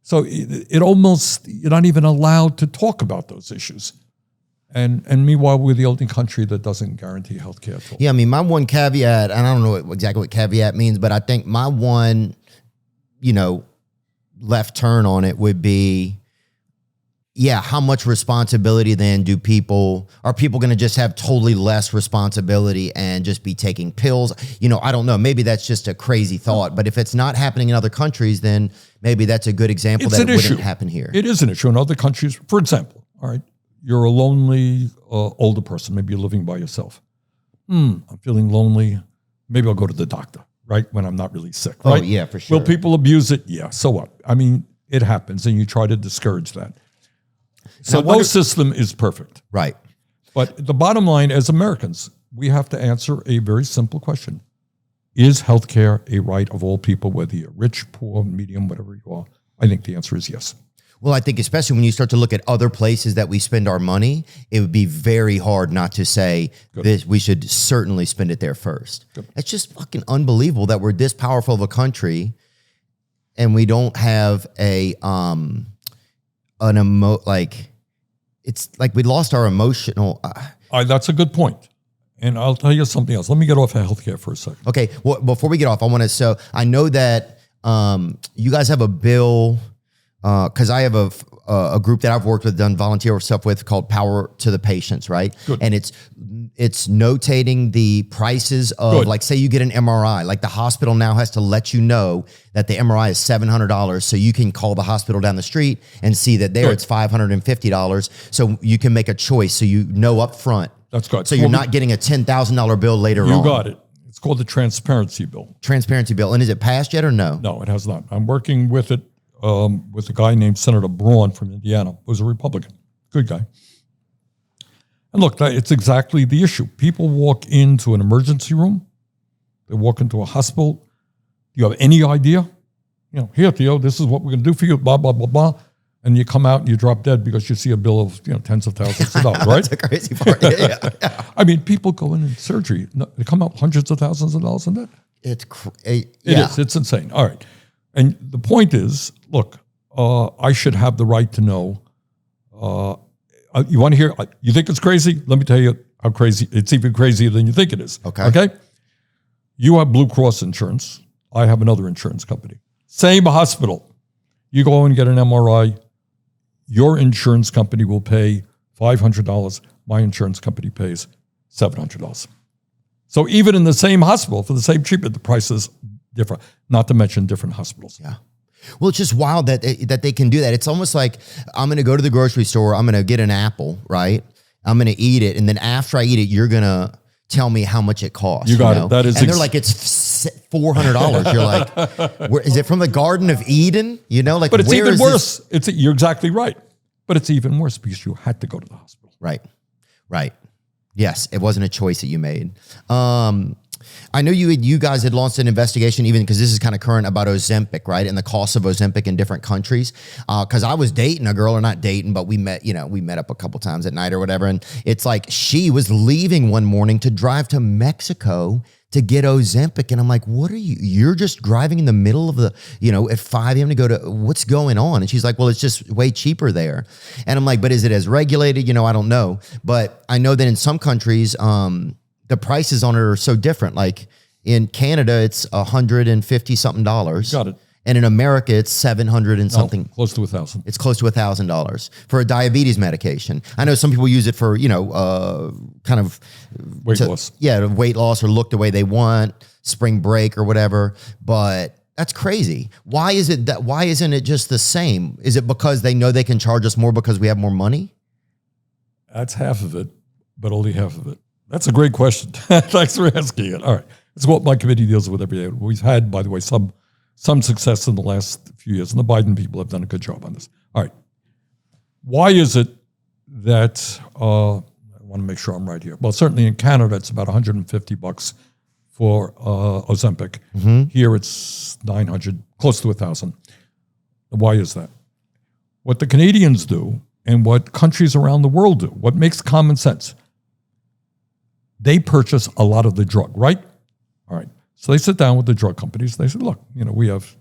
So it almost, you're not even allowed to talk about those issues. And meanwhile, we're the only country that doesn't guarantee health care at all. Yeah, I mean, my one caveat, and I don't know exactly what caveat means, but I think my one, left turn on it would be, how much responsibility then are people going to just have totally less responsibility and just be taking pills? I don't know. Maybe that's just a crazy thought, but if it's not happening in other countries, then maybe that's a good example that it wouldn't happen here. It is an issue in other countries. For example, all right, you're a lonely older person. Maybe you're living by yourself. I'm feeling lonely. Maybe I'll go to the doctor, right, when I'm not really sick, right? Oh, yeah, for sure. Will people abuse it? Yeah, so what? I mean, it happens, and you try to discourage that. So no system is perfect. Right. But the bottom line, as Americans, we have to answer a very simple question. Is healthcare a right of all people, whether you're rich, poor, medium, whatever you are? I think the answer is yes. Well, I think especially when you start to look at other places that we spend our money, it would be very hard not to say this. We should certainly spend it there first. Good. It's just fucking unbelievable that we're this powerful of a country and we don't have it's like we lost our emotional. That's a good point. And I'll tell you something else. Let me get off of healthcare for a second. Okay. Well, before we get off, I know that you guys have a bill, because I have a group that I've worked with, done volunteer stuff with, called Power to the Patients, right? Good. And it's notating the prices of, like, say you get an MRI, like the hospital now has to let you know that the MRI is $700, so you can call the hospital down the street and see that there it's $550, so you can make a choice, so you know up front. That's good. So you're not getting a $10,000 bill later on. You got it. It's called the transparency bill. Transparency bill. And is it passed yet or no? No, it has not. I'm working with it with a guy named Senator Braun from Indiana, who's a Republican. Good guy. And look, it's exactly the issue. People walk into an emergency room. They walk into a hospital. Do you have any idea? Here, Theo, this is what we're going to do for you, blah, blah, blah, blah. And you come out and you drop dead because you see a bill of tens of thousands of dollars, right? That's the crazy part. Yeah. I mean, people go in surgery. They come out hundreds of thousands of dollars in debt. It is. It's insane. All right. And the point is, look, I should have the right to know. You want to hear? You think it's crazy? Let me tell you how crazy. It's even crazier than you think it is. Okay. Okay. You have Blue Cross insurance. I have another insurance company. Same hospital. You go and get an MRI. Your insurance company will pay $500. My insurance company pays $700. So even in the same hospital, for the same treatment, the price is different, not to mention different hospitals. Yeah. Well, it's just wild that they can do that. It's almost like I'm going to go to the grocery store. I'm going to get an apple, right? I'm going to eat it. And then after I eat it, you're going to tell me how much it costs. You got it. That is and they're like, it's $400. You're like, where, is it from the Garden of Eden? You know, like, but it's where even is worse. this? You're exactly right. But it's even worse because you had to go to the hospital. Right. Right. Yes. It wasn't a choice that you made. I know you guys had launched an investigation, even because this is kind of current, about Ozempic, right? And the cost of Ozempic in different countries. Because I was dating a girl, or not dating, but we met up a couple times at night or whatever. And it's like she was leaving one morning to drive to Mexico to get Ozempic. And I'm like, what are you? You're just driving in the middle of the, at 5 a.m. to go to, what's going on? And she's like, well, it's just way cheaper there. And I'm like, but is it as regulated? I don't know. But I know that in some countries, the prices on it are so different. Like in Canada, it's $150 something. Got it. And in America, it's 700 and something. Close to $1,000. It's close to $1,000 for a diabetes medication. I know some people use it for, kind of weight loss. Yeah, weight loss, or look the way they want, spring break or whatever. But that's crazy. Why isn't it just the same? Is it because they know they can charge us more because we have more money? That's half of it, but only half of it. That's a great question. Thanks for asking it. All right. It's what my committee deals with every day. We've had, by the way, some success in the last few years, and the Biden people have done a good job on this. All right. Why is it that, I want to make sure I'm right here. Well, certainly in Canada, it's about $150 for Ozempic. Mm-hmm. Here it's $900, close to $1,000. Why is that? What the Canadians do and what countries around the world do, what makes common sense, they purchase a lot of the drug, right? All right. So they sit down with the drug companies. They say, look, we have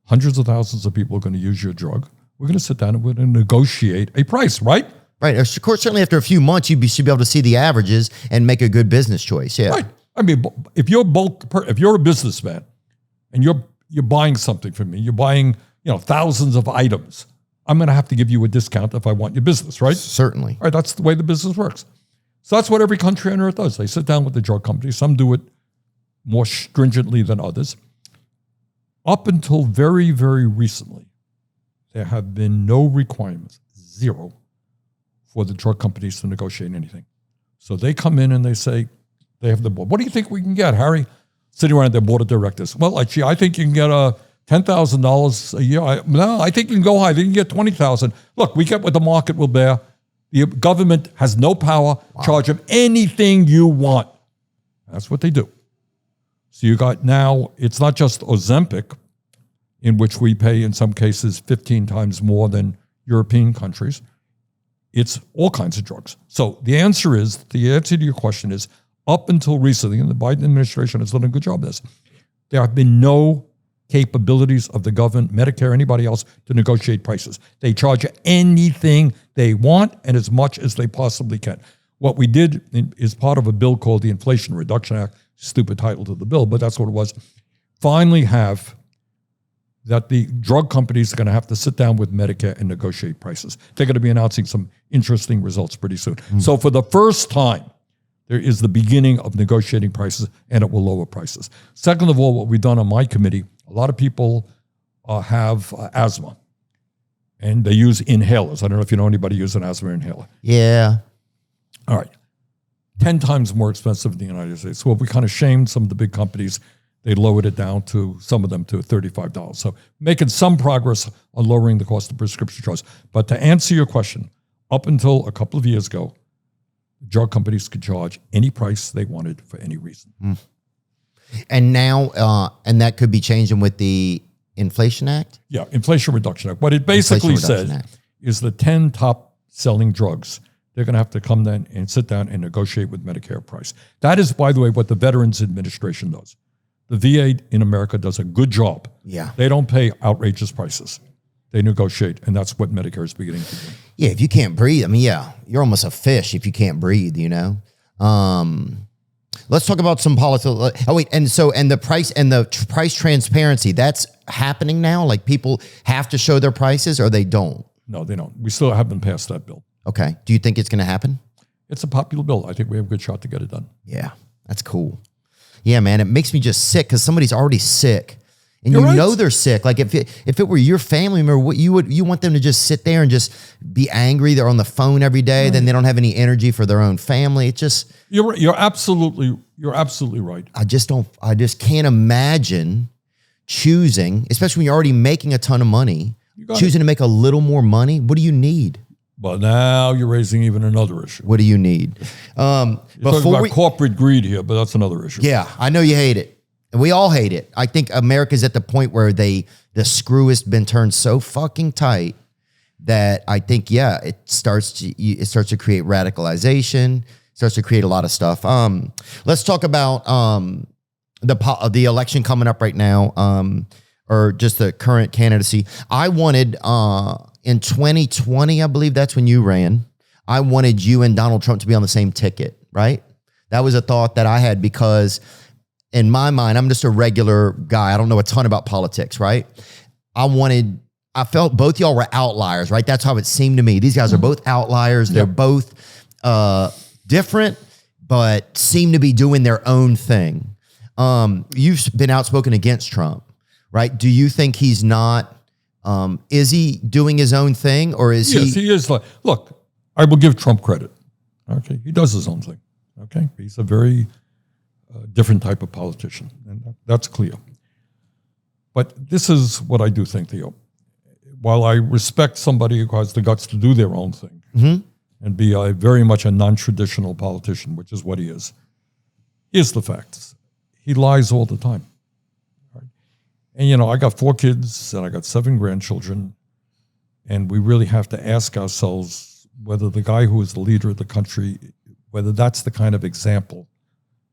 hundreds of thousands of people going to use your drug. We're going to sit down and we're going to negotiate a price, right? Right. Of course, certainly after a few months, you should be able to see the averages and make a good business choice. Yeah. Right. I mean, if you're a businessman and you're buying something from me, you're buying, thousands of items, I'm going to have to give you a discount if I want your business, right? Certainly. All right. That's the way the business works. So that's what every country on earth does. They sit down with the drug companies. Some do it more stringently than others. Up until very, very recently, there have been no requirements, zero, for the drug companies to negotiate anything. So they come in and they say, they have the board. What do you think we can get, Harry? Sitting around their board of directors. Well, actually, I think you can get $10,000 a year. I think you can go high. They can get $20,000. Look, we get what the market will bear. The government has no power. Wow. Charge them anything you want. That's what they do. So you got now, it's not just Ozempic, in which we pay in some cases 15 times more than European countries. It's all kinds of drugs. So the answer to your question is, up until recently, and the Biden administration has done a good job of this, there have been no capabilities of the government, Medicare, anybody else, to negotiate prices. They charge you anything they want and as much as they possibly can. What we did is part of a bill called the Inflation Reduction Act, stupid title to the bill, but that's what it was, finally have that the drug companies are going to have to sit down with Medicare and negotiate prices. They're going to be announcing some interesting results pretty soon. Mm. So for the first time, there is the beginning of negotiating prices, and it will lower prices. Second of all, what we've done on my committee, a lot of people have asthma, and they use inhalers. I don't know if you know anybody using an asthma inhaler. Yeah. All right. 10 times more expensive in the United States. So we kind of shamed some of the big companies. They lowered it down to, some of them, to $35. So making some progress on lowering the cost of prescription drugs. But to answer your question, up until a couple of years ago, drug companies could charge any price they wanted for any reason. Mm. And now, and that could be changing with the Inflation Act? Yeah, Inflation Reduction Act. What it basically says is the 10 top selling drugs, they're going to have to come then and sit down and negotiate with Medicare price. That is, by the way, what the Veterans Administration does. The VA in America does a good job. Yeah. They don't pay outrageous prices. They negotiate, and that's what Medicare is beginning to do. Yeah, if you can't breathe, I mean, yeah, you're almost a fish if you can't breathe, Let's talk about some politics. Oh wait, and the price transparency, that's happening now. Like people have to show their prices, or they don't. No, they don't. We still haven't passed that bill. Okay. Do you think it's going to happen? It's a popular bill. I think we have a good shot to get it done. Yeah, that's cool. Yeah, man, it makes me just sick because somebody's already sick, and You're you right. know they're sick. Like if it were your family member, what you want them to just sit there and just be angry? They're on the phone every day, then they don't have any energy for their own family. It just You're right. You're absolutely right. I just can't imagine choosing, especially when you're already making a ton of money, choosing to make a little more money. What do you need? But now you're raising even another issue. What do you need? You're talking about corporate greed here, but that's another issue. Yeah, I know you hate it. And we all hate it. I think America's at the point where the screw has been turned so fucking tight that I think, it starts to create radicalization, starts to create a lot of stuff. Let's talk about the election coming up right now, or just the current candidacy. I wanted in 2020, I believe that's when you ran, I wanted you and Donald Trump to be on the same ticket, right? That was a thought that I had because in my mind, I'm just a regular guy. I don't know a ton about politics, right? I felt both y'all were outliers, right? That's how it seemed to me. These guys are both outliers. They're both different, but seem to be doing their own thing. You've been outspoken against Trump, right? Do you think he's not, is he doing his own thing, or is he? Yes, he is. Look, I will give Trump credit. Okay, he does his own thing. Okay, he's a very different type of politician, and that's clear. But this is what I do think, Theo. While I respect somebody who has the guts to do their own thing and be very much a non-traditional politician, which is what he is, here's the facts. He lies all the time. Right? And, I got 4 kids and I got 7 grandchildren, and we really have to ask ourselves whether the guy who is the leader of the country, whether that's the kind of example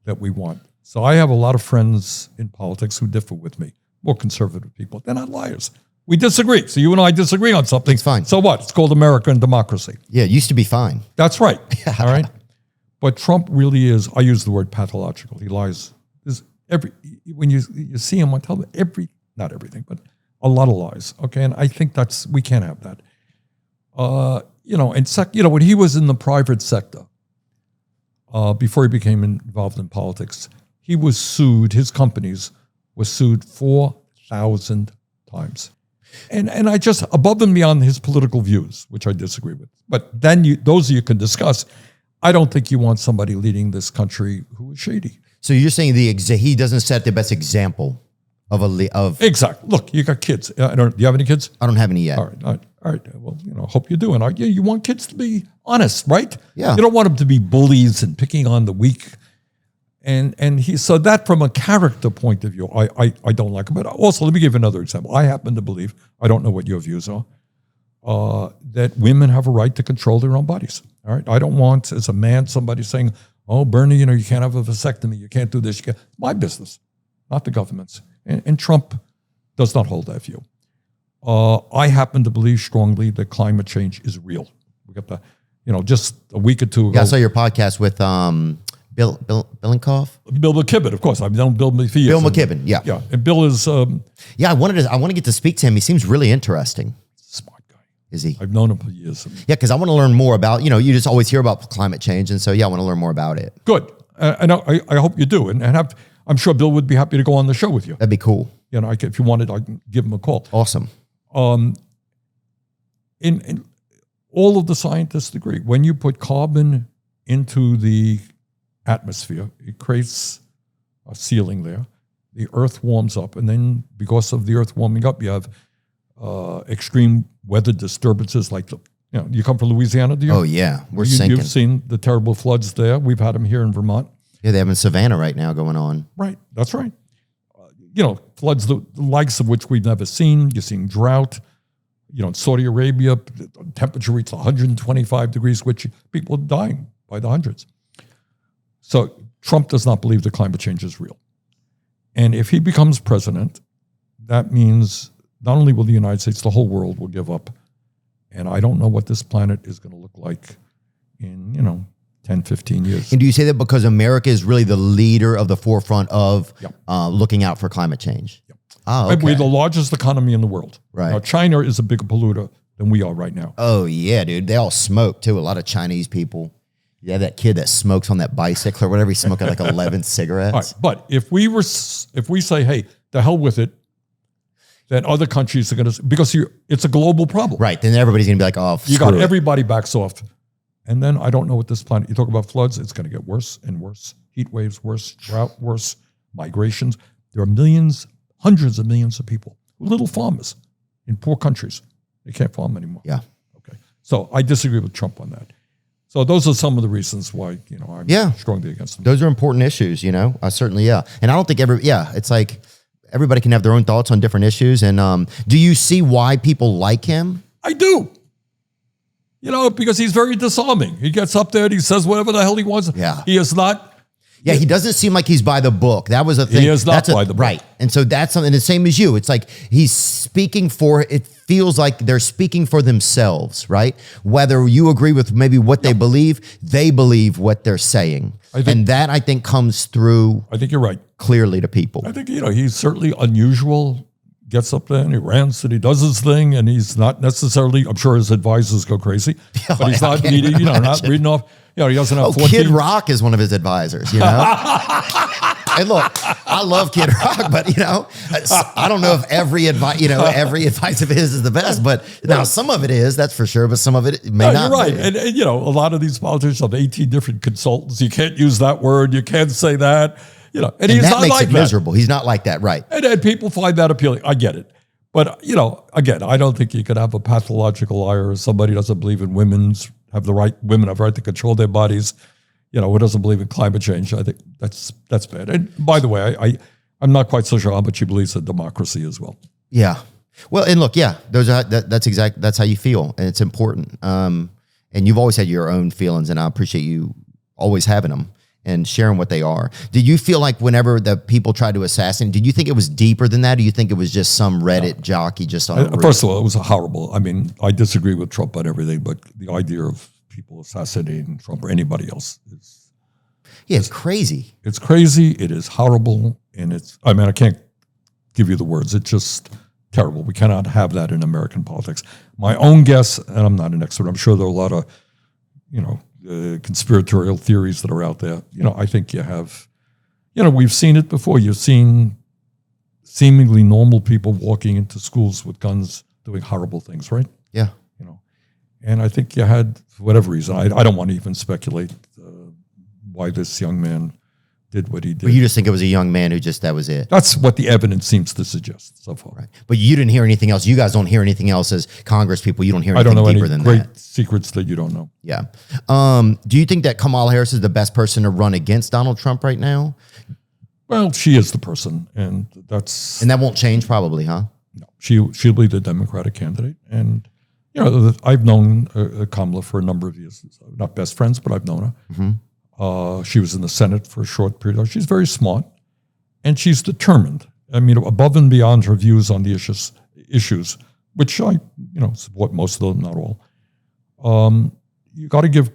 that we want. So I have a lot of friends in politics who differ with me, more conservative people. They're not liars. We disagree. So you and I disagree on something. It's fine. So what? It's called American democracy. Yeah, it used to be fine. That's right. All right. But Trump really is, I use the word pathological. He lies. When you see him on television, not everything, but a lot of lies. Okay. And I think we can't have that. When he was in the private sector, before he became involved in politics, he was sued, his companies were sued 4,000 times. And I just, above and beyond his political views, which I disagree with, but then those you can discuss. I don't think you want somebody leading this country who is shady. So you're saying he doesn't set the best example of Exactly. Look, you got kids. Do you have any kids? I don't have any yet. All right. Well, hope you do. And you want kids to be honest, right? Yeah. You don't want them to be bullies and picking on the weak. So that from a character point of view, I don't like it. But also, let me give you another example. I happen to believe, I don't know what your views are, that women have a right to control their own bodies. All right. I don't want, as a man, somebody saying, "Oh, Bernie, you can't have a vasectomy. You can't do this. It's my business, not the government's." And Trump does not hold that view. I happen to believe strongly that climate change is real. We got just a week or two ago. Yeah, I saw your podcast with Bill Billinkoff? Bill McKibben, of course. I've known Bill for years. Bill McKibben, yeah. Yeah, and Bill is... I want to get to speak to him. He seems really interesting. Smart guy. Is he? I've known him for years. Yeah, because I want to learn more about, you just always hear about climate change. And so, I want to learn more about it. Good. And I hope you do. And I'm sure Bill would be happy to go on the show with you. That'd be cool. If you wanted, I can give him a call. Awesome. In all of the scientists agree, when you put carbon into the atmosphere, it creates a ceiling there. The earth warms up, and then because of the earth warming up, you have extreme weather disturbances like you come from Louisiana, do you? Oh, yeah. We're sinking. You've seen the terrible floods there. We've had them here in Vermont. Yeah, they have in Savannah right now going on. Right, that's right. Floods the likes of which we've never seen. You're seeing drought. In Saudi Arabia, the temperature reached 125 degrees, which people are dying by the hundreds. So Trump does not believe that climate change is real. And if he becomes president, that means not only will the United States, the whole world will give up. And I don't know what this planet is going to look like in, 10, 15 years. And do you say that because America is really the leader of the forefront of looking out for climate change? Yep. Oh, okay. We're the largest economy in the world. Right. Now, China is a bigger polluter than we are right now. Oh, yeah, dude. They all smoke, too. A lot of Chinese people. Yeah, that kid that smokes on that bicycle or whatever. He smoked like 11 cigarettes. All right. But if we say, hey, the hell with it, then other countries are going to, because it's a global problem. Right. Then everybody's going to be like, oh, You got screw it. everybody backs off. And then I don't know what this planet, you talk about floods, it's going to get worse and worse. Heat waves, worse, drought, worse, migrations. There are millions, hundreds of millions of people, little farmers in poor countries. They can't farm anymore. Yeah. Okay. So I disagree with Trump on that. So those are some of the reasons why, I'm strongly against them. Those are important issues, certainly, yeah. And I don't think it's like everybody can have their own thoughts on different issues. And do you see why people like him? I do. Because he's very disarming. He gets up there and he says whatever the hell he wants. Yeah. He is not. Yeah, he doesn't seem like he's by the book. That was a thing. He is not by the book. Right. And so that's something the same as you. It's like he's speaking it feels like they're speaking for themselves, right? Whether you agree with maybe what they believe what they're saying. And that, I think, comes through. I think you're right. Clearly to people. I think, he's certainly unusual. Gets up there and he rants and he does his thing, and he's not necessarily, I'm sure his advisors go crazy, but he's not needing, not reading off, he doesn't have 14. Kid Rock is one of his advisors, And look, I love Kid Rock, but I don't know if every advice, every advice of his is the best, but now some of it is, that's for sure, but some of it may not. You're right. Be. And a lot of these politicians have 18 different consultants. You can't use that word. You can't say that. And he's that not makes like it that. miserable. He's not like that, right? And people find that appealing. I get it. But, again, I don't think you could have a pathological liar or somebody who doesn't believe in women have the right to control their bodies, who doesn't believe in climate change. I think that's bad. And by the way, I'm not quite so sure how much he believes in democracy as well. Yeah. Well, and look, that's how you feel, and it's important. And you've always had your own feelings, and I appreciate you always having them and sharing what they are. Did you feel like whenever the people tried to assassinate, did you think it was deeper than that? Or do you think it was just some Reddit jockey just on a roof? First of all, it was horrible. I mean, I disagree with Trump on everything, but the idea of people assassinating Trump or anybody else is... it's crazy. It's crazy. It is horrible. And I can't give you the words. It's just terrible. We cannot have that in American politics. My own guess, and I'm not an expert, I'm sure there are a lot of, conspiratorial theories that are out there. I think you have, we've seen it before. You've seen seemingly normal people walking into schools with guns doing horrible things, right? Yeah. And I think you had, for whatever reason, I don't want to even speculate why this young man did what he did. But you just think it was a young man who that was it. That's what the evidence seems to suggest so far. Right. But you didn't hear anything else. You guys don't hear anything else as Congress people. You don't hear anything deeper than that. I don't know any great secrets that you don't know. Yeah. Do you think that Kamala Harris is the best person to run against Donald Trump right now? Well, she is the person, and that's... And that won't change probably, huh? No. She'll be the Democratic candidate. And, I've known Kamala for a number of years. Not best friends, but I've known her. Mm-hmm. She was in the Senate for a short period. She's very smart, and she's determined. I mean, above and beyond her views on the issues, which I, support most of them, not all. You got to give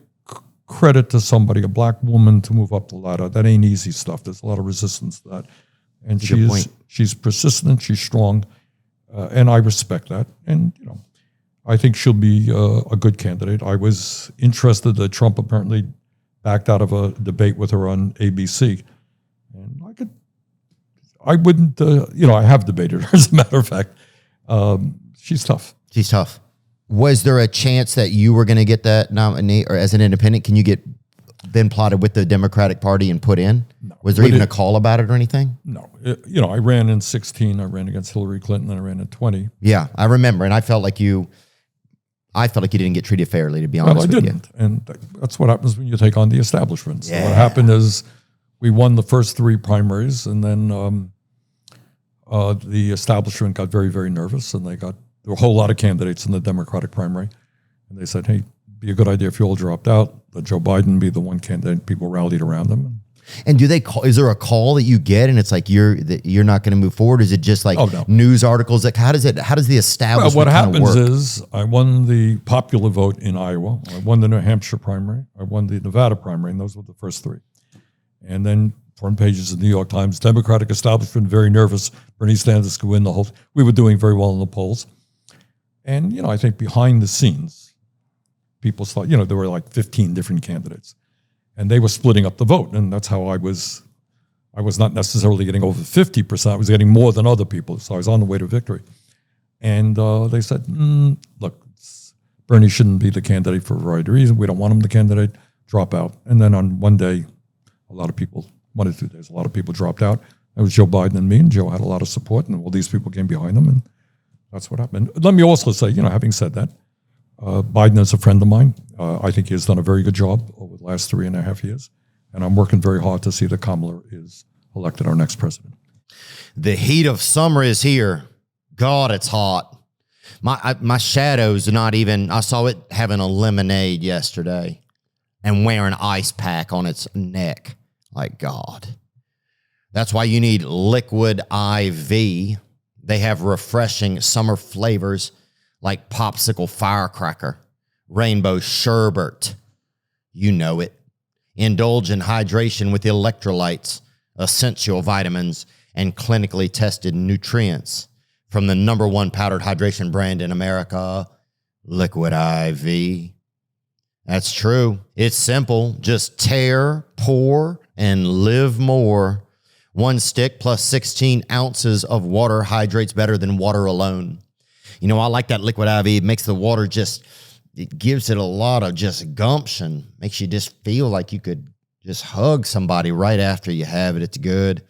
credit to somebody, a black woman, to move up the ladder. That ain't easy stuff. There's a lot of resistance to that, and she's persistent. She's strong, and I respect that. And I think she'll be a good candidate. I was interested that Trump apparently backed out of a debate with her on ABC. And I wouldn't, I have debated her, as a matter of fact. She's tough. She's tough. Was there a chance that you were going to get that nominee, or as an independent, can you get then plotted with the Democratic Party and put in? No. Was there even a call about it or anything? No. I ran in 2016. I ran against Hillary Clinton, and I ran in 2020. Yeah, I remember. And I felt like you didn't get treated fairly, to be honest with you. Well, I didn't. And that's what happens when you take on the establishment. So yeah. what happened is we won the first 3 primaries, and then the establishment got very, very nervous, and there were a whole lot of candidates in the Democratic primary. And they said, hey, it'd be a good idea if you all dropped out, let Joe Biden be the one candidate. People rallied around him. And do they call? Is there a call that you get, and it's like you're not going to move forward? Is it just like news articles? Like how does the establishment what happens work? is I won the popular vote in Iowa. I won the New Hampshire primary. I won the Nevada primary, and those were the first three. And then front pages of the New York Times, Democratic establishment very nervous. Bernie Sanders could win the whole. We were doing very well in the polls, and I think behind the scenes, people thought there were like 15 different candidates. And they were splitting up the vote, and that's how I was not necessarily getting over 50%. I was getting more than other people, so I was on the way to victory. And they said, look, Bernie shouldn't be the candidate for a variety of reasons. We don't want him the candidate, drop out. And then on one day, a lot of people, 1 or 2 days, a lot of people dropped out. It was Joe Biden and me, and Joe had a lot of support, and all these people came behind him, and that's what happened. Let me also say, having said that, Biden is a friend of mine. I think he has done a very good job over the last 3.5 years. And I'm working very hard to see that Kamala is elected our next president. The heat of summer is here. God, it's hot. My shadow's not even, I saw it having a lemonade yesterday and wearing an ice pack on its neck. Like, God. That's why you need Liquid IV. They have refreshing summer flavors like popsicle firecracker, rainbow sherbet. You know it. Indulge in hydration with electrolytes, essential vitamins, and clinically tested nutrients from the #1 powdered hydration brand in America, Liquid IV. That's true. It's simple. Just tear, pour, and live more. 1 stick plus 16 ounces of water hydrates better than water alone. I like that Liquid IV. It makes the water it gives it a lot of just gumption. Makes you just feel like you could just hug somebody right after you have it. It's good.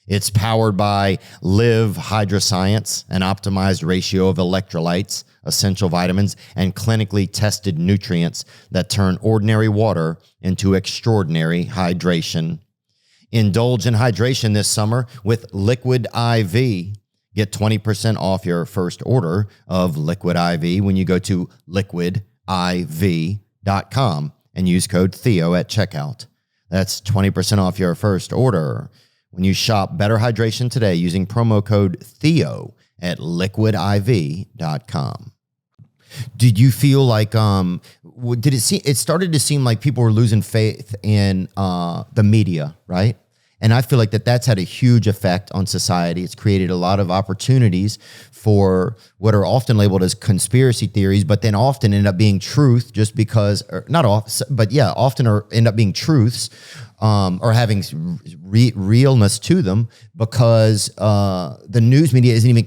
It's powered by Live Hydroscience, an optimized ratio of electrolytes, essential vitamins, and clinically tested nutrients that turn ordinary water into extraordinary hydration. Indulge in hydration this summer with Liquid IV. Get 20% off your first order of Liquid IV when you go to liquidiv.com and use code Theo at checkout. That's 20% off your first order when you shop Better Hydration today using promo code Theo at liquidiv.com. Did you feel like it started to seem like people were losing faith in the media, right? And I feel like that's had a huge effect on society. It's created a lot of opportunities for what are often labeled as conspiracy theories, but then often end up being truth just because, or not often, but yeah, often end up being truths or having realness to them because the news media isn't even,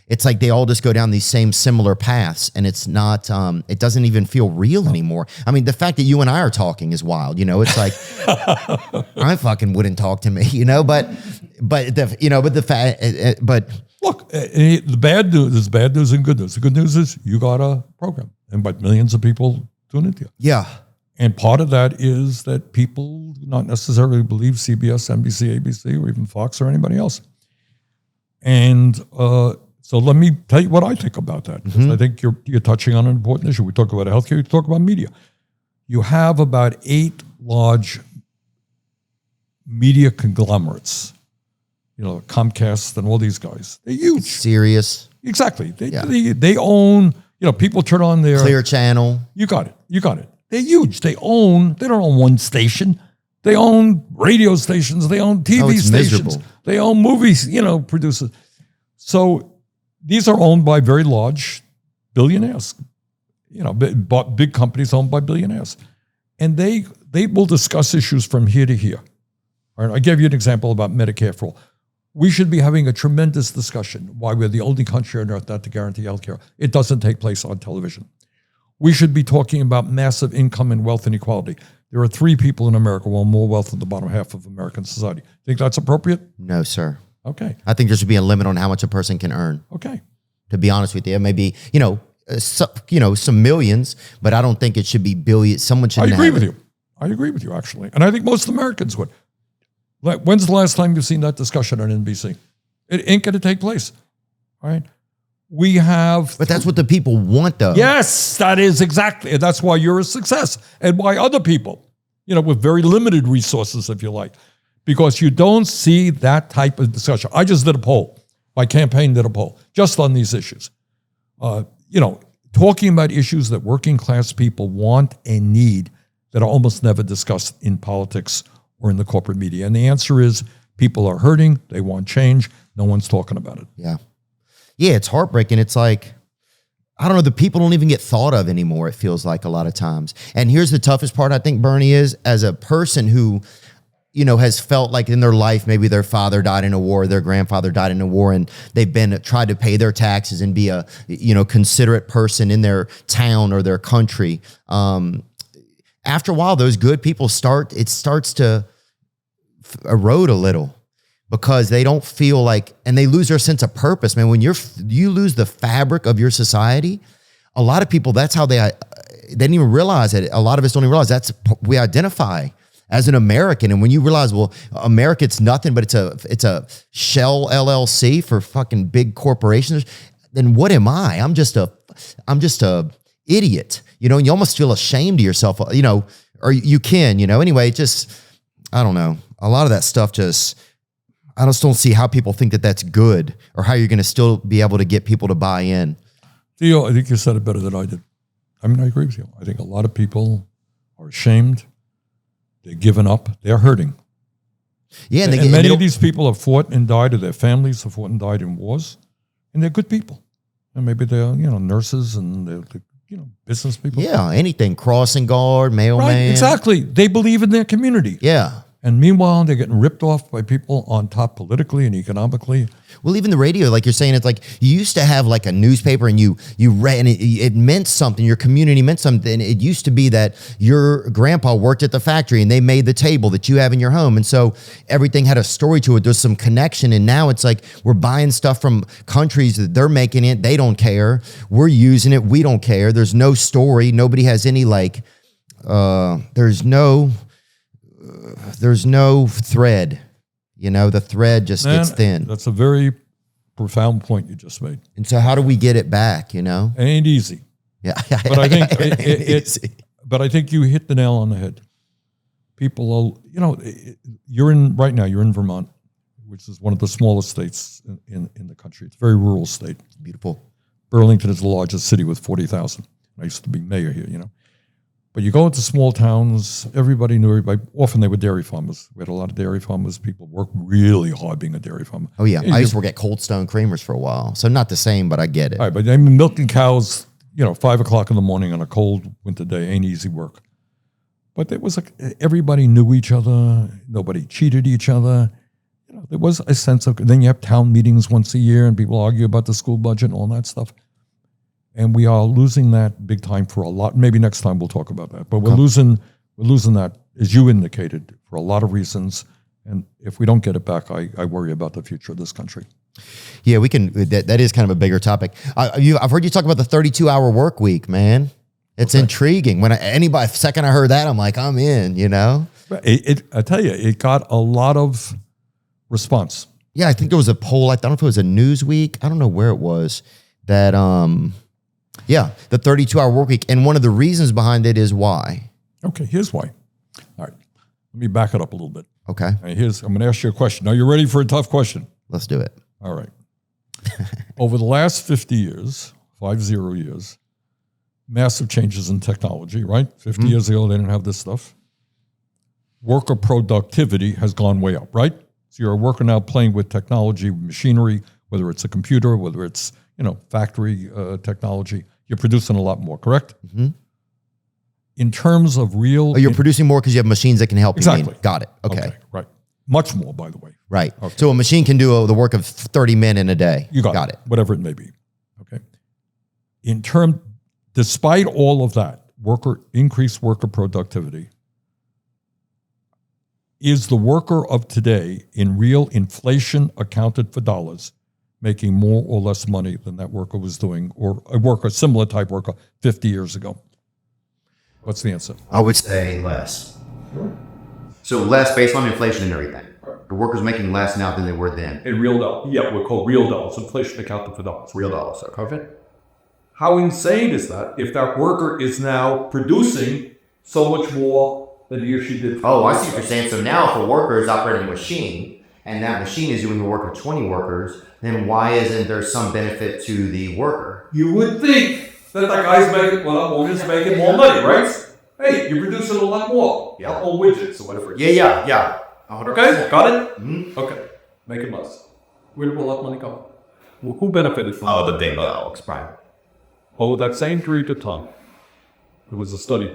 it's like they all just go down these same similar paths and it's not, it doesn't even feel real anymore. I mean, the fact that you and I are talking is wild, it's like, I fucking wouldn't talk to me, but look, the bad news is bad news and good news. The good news is you got a program and but millions of people tune into you. Yeah. And part of that is that people do not necessarily believe CBS, NBC, ABC, or even Fox or anybody else. And so let me tell you what I think about that. Because I think you're touching on an important issue. We talk about healthcare, you talk about media. You have about 8 large media conglomerates, Comcast and all these guys. They're huge. Serious. Exactly. They own, people turn on their Clear Channel. You got it. They're huge. They don't own one station. They own radio stations. They own TV stations. Miserable. They own movies, producers. So these are owned by very large billionaires, big companies owned by billionaires. And they will discuss issues from here to here. All right, I gave you an example about Medicare for all. We should be having a tremendous discussion why we're the only country on earth not to guarantee health care. It doesn't take place on television. We should be talking about massive income and wealth inequality. There are 3 people in America who own more wealth than the bottom half of American society. Think that's appropriate? No, sir. Okay. I think there should be a limit on how much a person can earn. Okay. To be honest with you, maybe, some millions, but I don't think it should be billions. Someone should. I agree with you. I agree with you, actually. And I think most Americans would. When's the last time you've seen that discussion on NBC? It ain't going to take place. All right. We have. But that's what the people want, though. Yes, that is exactly. And that's why you're a success and why other people with very limited resources, if you like, because you don't see that type of discussion. I just did a poll. My campaign did a poll just on these issues. Talking about issues that working class people want and need that are almost never discussed in politics or in the corporate media. And the answer is people are hurting. They want change. No one's talking about it. Yeah. Yeah, it's heartbreaking. It's like, I don't know, the people don't even get thought of anymore, it feels like a lot of times. And here's the toughest part, I think, Bernie, is as a person who, has felt like in their life, maybe their father died in a war, their grandfather died in a war, and they've tried to pay their taxes and be a, considerate person in their town or their country. After a while, those good people starts to erode a little. Because they don't feel like, and they lose their sense of purpose, man. When you lose the fabric of your society, a lot of people, that's how they didn't even realize it. A lot of us don't even realize we identify as an American. And when you realize, well, America, it's nothing, but it's a shell LLC for fucking big corporations. Then what am I? I'm just a idiot, and you almost feel ashamed of yourself, or you can, anyway, I don't know. A lot of that stuff I just don't see how people think that that's good or how you're going to still be able to get people to buy in. Theo, I think you said it better than I did. I agree with you. I think a lot of people are ashamed. They're giving up. They're hurting. Yeah, and many of these people have fought and died, or their families have fought and died in wars, and they're good people. And maybe they're nurses and they're business people. Yeah, anything, crossing guard, mailman. Right, exactly. They believe in their community. Yeah. And meanwhile, they're getting ripped off by people on top politically and economically. Well, even the radio, like you're saying, it's like you used to have like a newspaper and you read, and it meant something. Your community meant something. It used to be that your grandpa worked at the factory and they made the table that you have in your home. And so everything had a story to it. There's some connection. And now it's like we're buying stuff from countries that they're making it. They don't care. We're using it. We don't care. There's no story. Nobody has any there's no thread, the thread just gets thin. That's a very profound point you just made. And so how do we get it back, It ain't easy. Yeah. But I think but I think you hit the nail on the head. People are, you're in Vermont, which is one of the smallest states in the country. It's a very rural state. Beautiful. Burlington is the largest city with 40,000. I used to be mayor here, But you go into small towns, everybody knew everybody. Often they were dairy farmers. We had a lot of dairy farmers. People work really hard being a dairy farmer. Oh, yeah. I used to work at Cold Stone Creamers for a while. So not the same, but I get it. All right, but milking cows, 5 o'clock in the morning on a cold winter day ain't easy work. But there was everybody knew each other. Nobody cheated each other. There was a sense of, then you have town meetings once a year and people argue about the school budget and all that stuff. And we are losing that big time for a lot. Maybe next time we'll talk about that. But we're losing that, as you indicated, for a lot of reasons. And if we don't get it back, I worry about the future of this country. Yeah, we can. That is kind of a bigger topic. I've heard you talk about the 32-hour work week, man. It's intriguing. Second I heard that, I'm like, I'm in. I tell you, it got a lot of response. Yeah, I think there was a poll. I don't know if it was a Newsweek. I don't know where it was that. Yeah, the 32-hour work week. And one of the reasons behind it is why. Okay, here's why. All right, let me back it up a little bit. Okay. All right, I'm going to ask you a question. Are you ready for a tough question? Let's do it. All right. Over the last 50 years, massive changes in technology, right? 50 years ago, they didn't have this stuff. Worker productivity has gone way up, right? So you're a worker now playing with technology, machinery, whether it's a computer, whether it's factory technology, you're producing a lot more, correct? Mm-hmm. In terms of real... you're producing more because you have machines that can help you. Exactly. Got it. Okay. Right. Much more, by the way. Right. Okay. So a machine can do the work of 30 men in a day. You got it. Whatever it may be. Okay. Despite all of that, increased worker productivity, is the worker of today in real inflation accounted for dollars making more or less money than that worker was doing, or a similar type worker 50 years ago? What's the answer? I would say less. So less based on inflation and everything. The workers making less now than they were then. In real dollars. Yeah, we're called real dollars. Inflation accounted for dollars. Real dollars. Okay. How insane is that if that worker is now producing so much more that he or she did. Oh, I see what you're saying. So now if a worker is operating a machine and that machine is doing the work of 20 workers, then why isn't there some benefit to the worker? You would think that guy's making, is making more money, right? Hey, you're producing a lot more. Yeah. Or widgets or whatever. Yeah. 100%. Okay, got it? Mm-hmm. Okay, making less. Where did all that money go? Well, who benefited from Oh, the big dogs, right. Oh, that same period of time, there was a study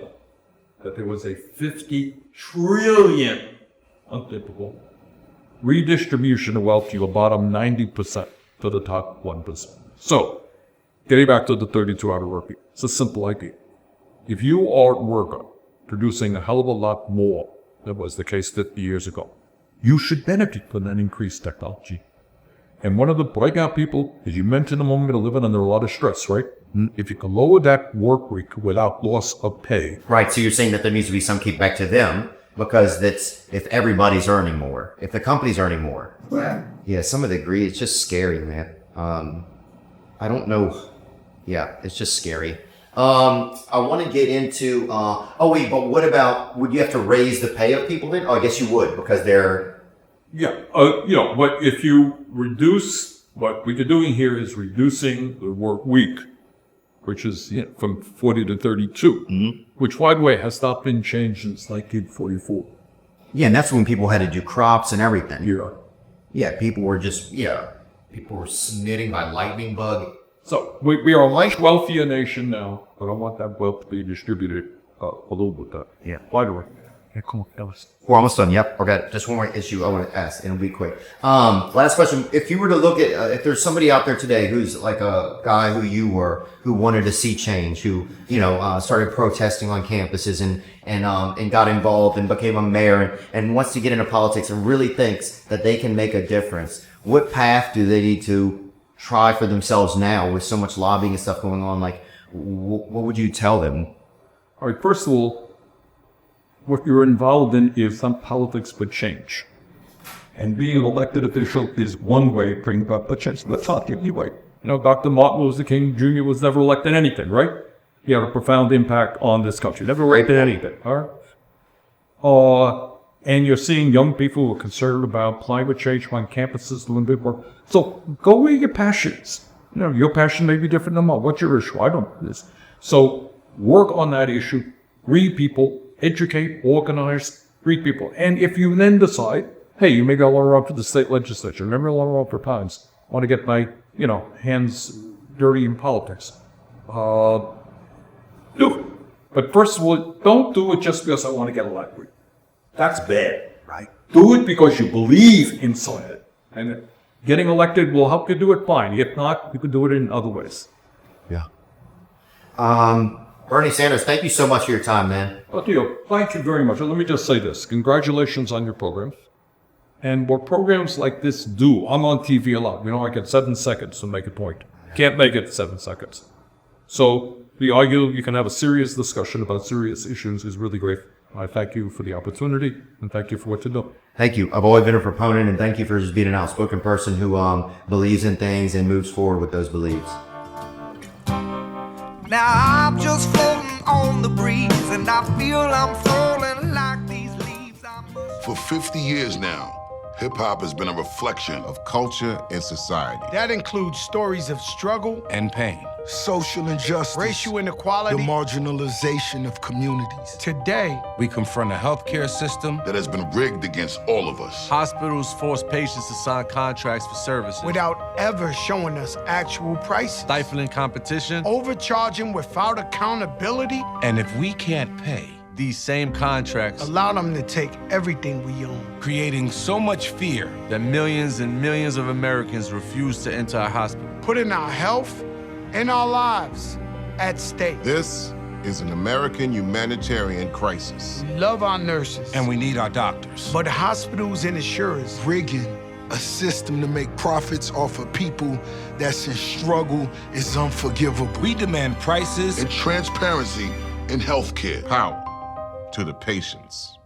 that there was a 50 trillion, untypical, redistribution of wealth to your bottom 90% to the top 1%. So, getting back to the 32-hour work week, it's a simple idea. If you are a worker producing a hell of a lot more than was the case 50 years ago, you should benefit from that increased technology. And one of the breakout people, as you mentioned a moment ago, living under a lot of stress, right? If you can lower that work week without loss of pay. Right, so you're saying that there needs to be some kickback to them because that's if everybody's earning more, if the company's earning more. Yeah, some of the greed, it's just scary, man. I don't know. Yeah, it's just scary. I want to get into, but what about, would you have to raise the pay of people then? Oh, I guess you would because they're... Yeah, but if you reduce, what you're doing here is reducing the work week, which is from 40 to 32, which, by the way, has not been changed since 1944. Yeah, and that's when people had to do crops and everything. Yeah. Yeah, people were snitting by lightning bug. So we are a much wealthier nation now, but I want that wealth to be distributed a little bit. Yeah. By the way. Yeah, come on, that was... We're almost done. Yep. Okay. Just one more issue I want to ask, and it'll be quick. Last question. If you were to look at, if there's somebody out there today who's like a guy who you were, who wanted to see change, who, started protesting on campuses and got involved and became a mayor and wants to get into politics and really thinks that they can make a difference, what path do they need to try for themselves now with so much lobbying and stuff going on? Like, what would you tell them? All right, first of all, what you're involved in is some politics but change. And being an elected official is one way to bring about the change. That's not the only way. Dr. Martin Luther King Jr. was never elected anything, right? He had a profound impact on this country. Never elected anything, all right? And you're seeing young people who are concerned about climate change on campuses doing big work. So go where your passion is. Your passion may be different than mine. What's your issue? I don't know this. So work on that issue. Read people. Educate, organize, read people. And if you then decide, hey, you maybe I want to run for the state legislature, maybe I want to run for Pines, I want to get my, hands dirty in politics. Do it. But first of all, don't do it just because I want to get elected. That's bad, right? Do it because you believe inside it. And getting elected will help you do it fine. If not, you can do it in other ways. Yeah. Bernie Sanders, thank you so much for your time, man. Well, Theo, thank you very much. Let me just say this. Congratulations on your programs. And what programs like this do, I'm on TV a lot. I get 7 seconds to make a point. Can't make it 7 seconds. So we argue, you can have a serious discussion about serious issues is really great. I thank you for the opportunity and thank you for what you do. Thank you. I've always been a proponent and thank you for just being an outspoken person who believes in things and moves forward with those beliefs. Now I'm just floating on the breeze, and I feel I'm falling like these leaves. For 50 years now, hip-hop has been a reflection of culture and society. That includes stories of struggle and pain, social injustice, racial inequality, the marginalization of communities. Today, we confront a healthcare system that has been rigged against all of us. Hospitals force patients to sign contracts for services without ever showing us actual prices, stifling competition, overcharging without accountability. And if we can't pay, these same contracts allow them to take everything we own, creating so much fear that millions and millions of Americans refuse to enter our hospital, putting our health and our lives at stake. This is an American humanitarian crisis. We love our nurses, and we need our doctors. But hospitals and insurers rigging a system to make profits off of people that's in struggle is unforgivable. We demand prices and transparency in healthcare. Power to the patients.